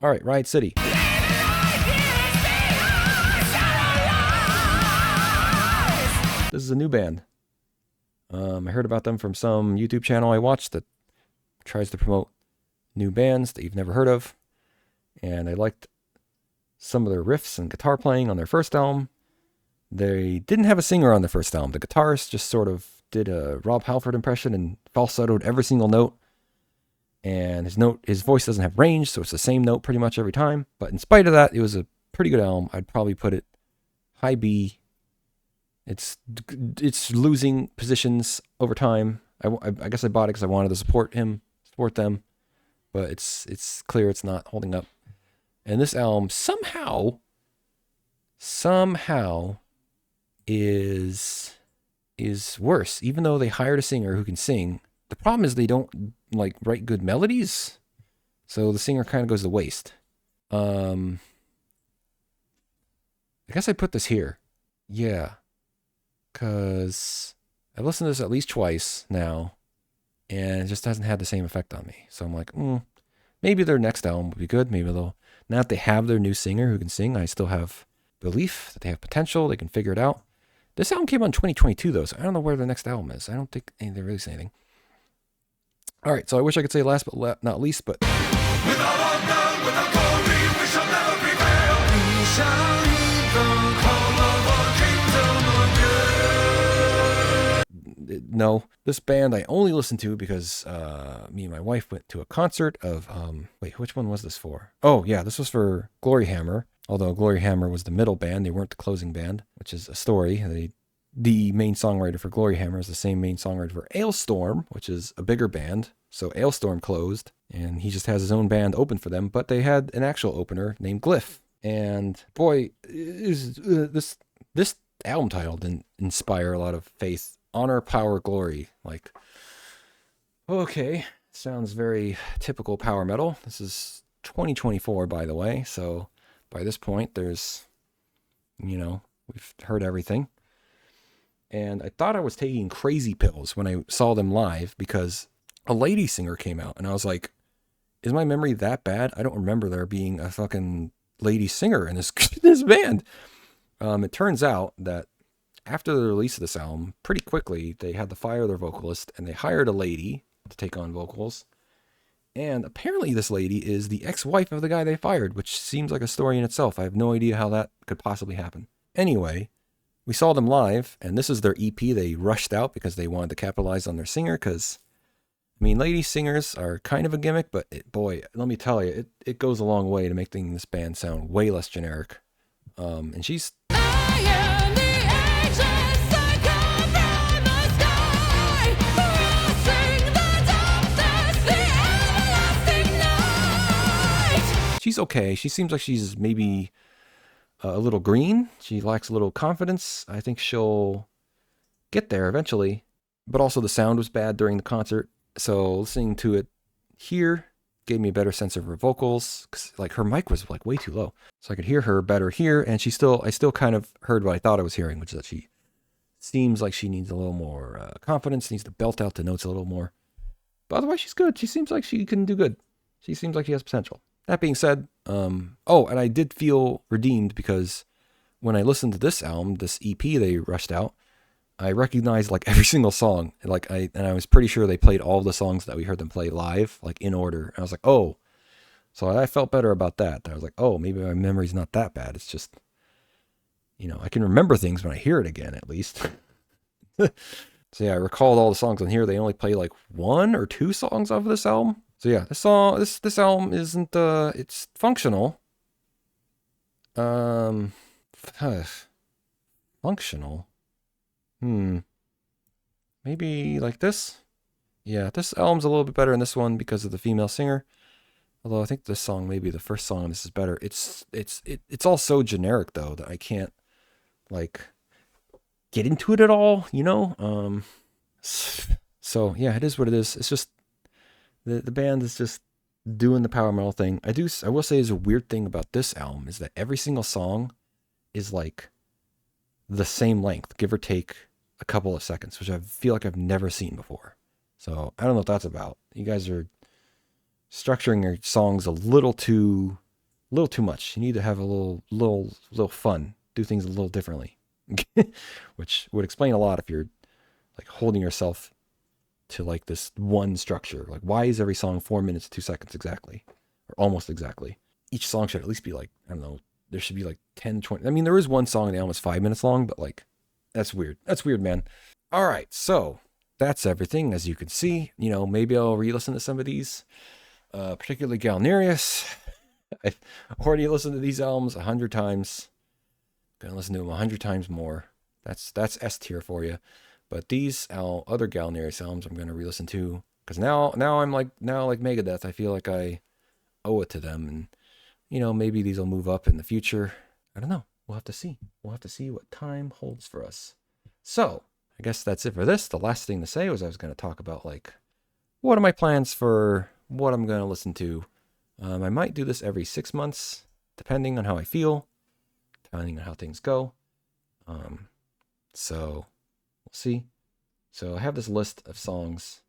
All right, Riot City. This is a new band. I heard about them from some YouTube channel I watched that tries to promote new bands that you've never heard of. And I liked some of their riffs and guitar playing on their first album. They didn't have a singer on the first album. The guitarist just sort of did a Rob Halford impression and falsettoed every single note. And his voice doesn't have range, so it's the same note pretty much every time. But in spite of that, it was a pretty good album. I'd probably put it high B. It's losing positions over time. I guess I bought it because I wanted to support them. But it's clear it's not holding up. And this album somehow is worse, even though they hired a singer who can sing. The problem is they don't write good melodies, so the singer kind of goes to waste. I guess I put this here. Yeah, because I've listened to this at least twice now, and it just hasn't had the same effect on me. So I'm like, maybe their next album will be good. Maybe they'll, now that they have their new singer who can sing, I still have belief that they have potential. They can figure it out. This album came out in 2022, though, so I don't know where the next album is. I don't think they released anything. All right, so I wish I could say last but not least, but... No, this band I only listened to because me and my wife went to a concert of... wait, which one was this for? Oh, yeah, this was for Gloryhammer. Although Gloryhammer was the middle band, they weren't the closing band, which is a story. The main songwriter for Gloryhammer is the same main songwriter for Alestorm, which is a bigger band. So Alestorm closed, and he just has his own band open for them. But they had an actual opener named Glyph. And boy, this album title didn't inspire a lot of faith. Honor, Power, Glory. Like, okay, sounds very typical power metal. This is 2024, by the way. So by this point, there's, we've heard everything. And I thought I was taking crazy pills when I saw them live because a lady singer came out. And I was like, is my memory that bad? I don't remember there being a fucking lady singer in this band. It turns out that after the release of this album, pretty quickly, they had to fire their vocalist and they hired a lady to take on vocals. And apparently this lady is the ex-wife of the guy they fired, which seems like a story in itself. I have no idea how that could possibly happen. Anyway, we saw them live, and this is their EP they rushed out because they wanted to capitalize on their singer, because, lady singers are kind of a gimmick, but boy, let me tell you, it goes a long way to making this band sound way less generic. And she's... She's okay. She seems like she's maybe a little green. She lacks a little confidence. I think she'll get there eventually. But also the sound was bad during the concert. So listening to it here gave me a better sense of her vocals. 'Cause her mic was way too low. So I could hear her better here. And I still kind of heard what I thought I was hearing, which is that she seems like she needs a little more confidence, needs to belt out the notes a little more. But otherwise, she's good. She seems like she can do good. She seems like she has potential. That being said, and I did feel redeemed because when I listened to this album, this EP they rushed out, I recognized every single song. And I was pretty sure they played all the songs that we heard them play live, in order. And I was like, oh. So I felt better about that. I was like, oh, maybe my memory's not that bad. It's just, I can remember things when I hear it again, at least. So yeah, I recalled all the songs on here. They only play 1 or 2 songs off of this album. So yeah, this album isn't it's functional. Functional. Maybe like this. Yeah, this album's a little bit better than this one because of the female singer. Although I think this song, maybe the first song on this is better. It's all so generic though that I can't like get into it at all, you know? So yeah, it is what it is. It's just the band is just doing the power metal thing. I will say is a weird thing about this album is that every single song is like the same length, give or take a couple of seconds, which I feel like I've never seen before. So I don't know what that's about. You guys are structuring your songs a little too much. You need to have a little fun, do things a little differently, which would explain a lot if you're like holding yourself to like this one structure. Like, why is every song 4 minutes 2 seconds exactly, or almost exactly? Each song should at least be like, I don't know. There should be like 10, 20. I mean, there is one song in the album that's 5 minutes long, but like, that's weird. That's weird, man. All right, so that's everything. As you can see, you know, maybe I'll re-listen to some of these, particularly Galnerius. I've already listened to these albums 100 times. Gonna listen to them 100 times more. That's S tier for you. But these other Galnerius albums I'm gonna re-listen to because now I'm like Megadeth. I feel like I owe it to them, and you know maybe these will move up in the future. I don't know. We'll have to see. We'll have to see what time holds for us. So I guess that's it for this. The last thing to say was I was gonna talk about like what are my plans for what I'm gonna listen to. I might do this every 6 months, depending on how I feel, depending on how things go. So we'll see. So I have this list of songs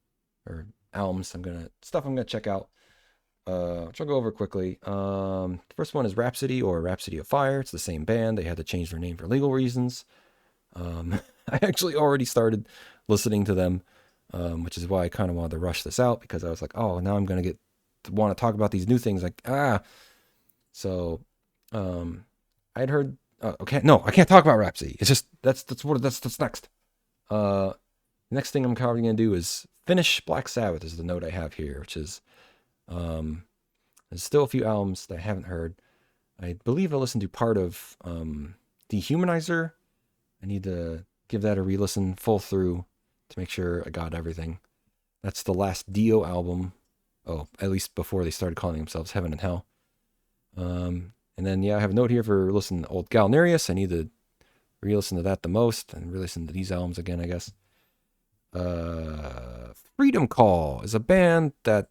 or albums I'm gonna check out. Which I'll go over quickly. The first one is Rhapsody or Rhapsody of Fire. It's the same band. They had to change their name for legal reasons. I actually already started listening to them, which is why I kind of wanted to rush this out because I was like, oh, now I'm gonna want to talk about these new things. Like so I'd heard. Okay, no, I can't talk about Rhapsody. It's just that's next. Next thing I'm probably gonna do is finish Black Sabbath. Is the note I have here, which is there's still a few albums that I haven't heard. I believe I listened to part of Dehumanizer. I need to give that a re-listen full through to make sure I got everything. That's the last Dio album. Oh, at least before they started calling themselves Heaven and Hell. And then, yeah, I have a note here for listening to old Galnerius. I need to re-listen to that the most and re-listen to these albums again, I guess. Freedom Call is a band that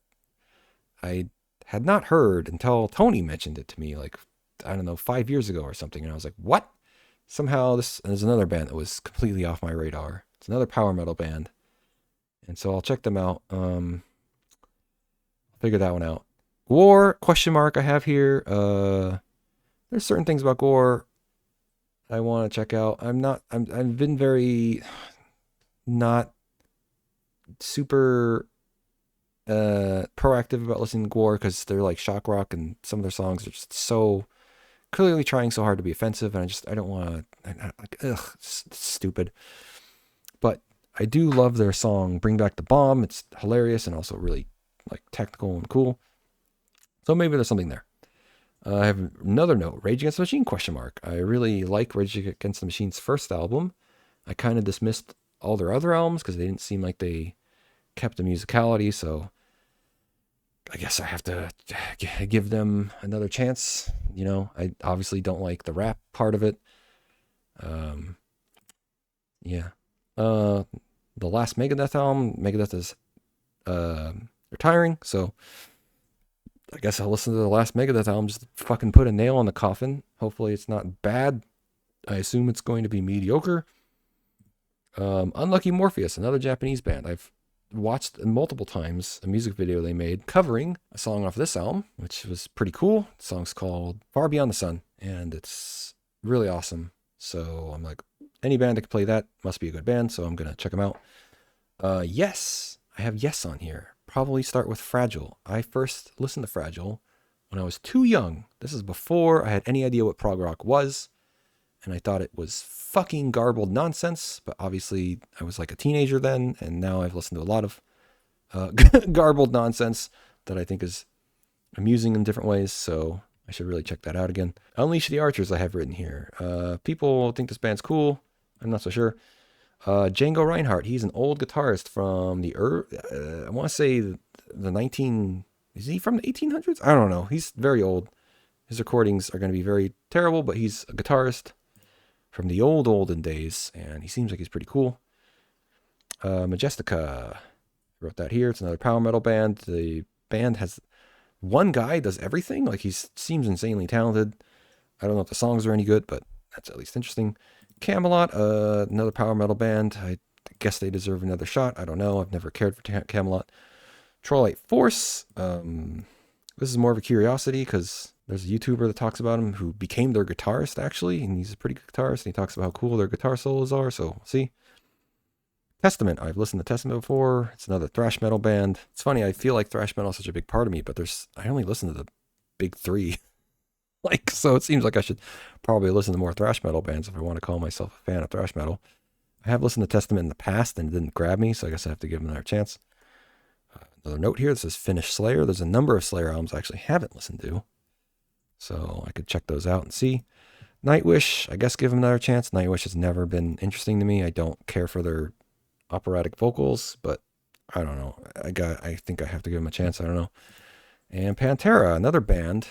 I had not heard until Tony mentioned it to me, like, I don't know, 5 years ago or something. And I was like, what? Somehow there's another band that was completely off my radar. It's another power metal band. And so I'll check them out. Figure that one out. War, question mark, I have here. There's certain things about Gore I want to check out. I've been very not super proactive about listening to Gore because they're like shock rock and some of their songs are just so clearly trying so hard to be offensive, and I don't want to. Ugh, it's stupid. But I do love their song "Bring Back the Bomb." It's hilarious and also really like technical and cool. So maybe there's something there. I have another note, Rage Against the Machine, question mark. I really like Rage Against the Machine's first album. I kind of dismissed all their other albums because they didn't seem like they kept the musicality, so I guess I have to give them another chance. You know, I obviously don't like the rap part of it. Yeah. The last Megadeth album, Megadeth is retiring, so I guess I'll listen to the last Megadeth album, just fucking put a nail in the coffin. Hopefully it's not bad. I assume it's going to be mediocre. Unlucky Morpheus, another Japanese band. I've watched multiple times a music video they made covering a song off this album, which was pretty cool. The song's called Far Beyond the Sun, and it's really awesome. So I'm like, any band that can play that must be a good band, so I'm going to check them out. Yes, I have Yes on here. Probably start with Fragile. I first listened to Fragile when I was too young. This is before I had any idea what prog rock was, and I thought it was fucking garbled nonsense, but obviously I was like a teenager then, and now I've listened to a lot of garbled nonsense that I think is amusing in different ways, so I should really check that out again. Unleash the Archers I have written here. People think this band's cool. I'm not so sure. Django Reinhardt, he's an old guitarist from the I want to say the 19 Is he from the 1800s? I don't know. He's very old. His recordings are going to be very terrible, but he's a guitarist from the olden days, and he seems like he's pretty cool. Majestica. Wrote that here. It's another power metal band. The band has one guy does everything. Like, he seems insanely talented. I don't know if the songs are any good, but that's at least interesting. Camelot, another power metal band. I guess they deserve another shot. I don't know. I've never cared for Camelot. Trollite Force. This is more of a curiosity because there's a YouTuber that talks about him who became their guitarist, actually, and he's a pretty good guitarist, and he talks about how cool their guitar solos are, so see. Testament. I've listened to Testament before. It's another thrash metal band. It's funny, I feel like thrash metal is such a big part of me, but I only listen to the big three. Like, so it seems like I should probably listen to more thrash metal bands if I want to call myself a fan of thrash metal. I have listened to Testament in the past and it didn't grab me, so I guess I have to give them another chance. Another note here, this is Finnish Slayer. There's a number of Slayer albums I actually haven't listened to, so I could check those out and see. Nightwish, I guess give them another chance. Nightwish has never been interesting to me. I don't care for their operatic vocals, but I don't know. I think I have to give them a chance. I don't know. And Pantera, another band.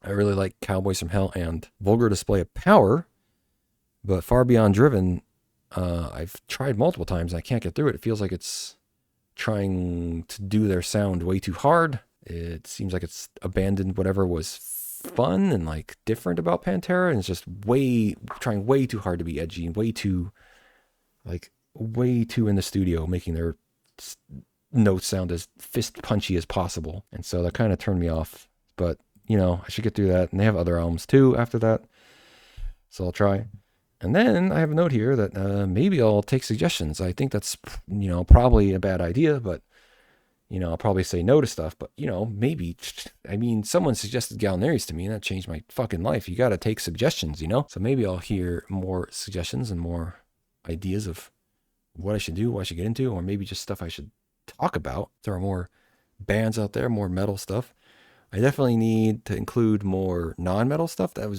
I really like Cowboys from Hell and Vulgar Display of Power, but Far Beyond Driven, I've tried multiple times and I can't get through it. It feels like it's trying to do their sound way too hard. It seems like it's abandoned whatever was fun and like different about Pantera, and it's just trying way too hard to be edgy and way too in the studio, making their notes sound as fist punchy as possible. And so that kind of turned me off, but I should get through that. And they have other albums too after that, so I'll try. And then I have a note here that maybe I'll take suggestions. I think that's, probably a bad idea, but, I'll probably say no to stuff. But, maybe, someone suggested Galneris to me, and that changed my fucking life. You got to take suggestions, So maybe I'll hear more suggestions and more ideas of what I should do, what I should get into, or maybe just stuff I should talk about. There are more bands out there, more metal stuff. I definitely need to include more non-metal stuff. That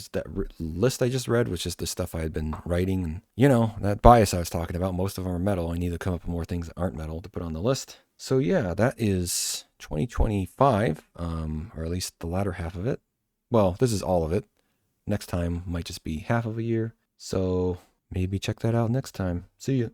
list I just read was just the stuff I had been writing. And, that bias I was talking about, most of them are metal. I need to come up with more things that aren't metal to put on the list. So yeah, that is 2025, or at least the latter half of it. Well, this is all of it. Next time might just be half of a year. So maybe check that out next time. See ya.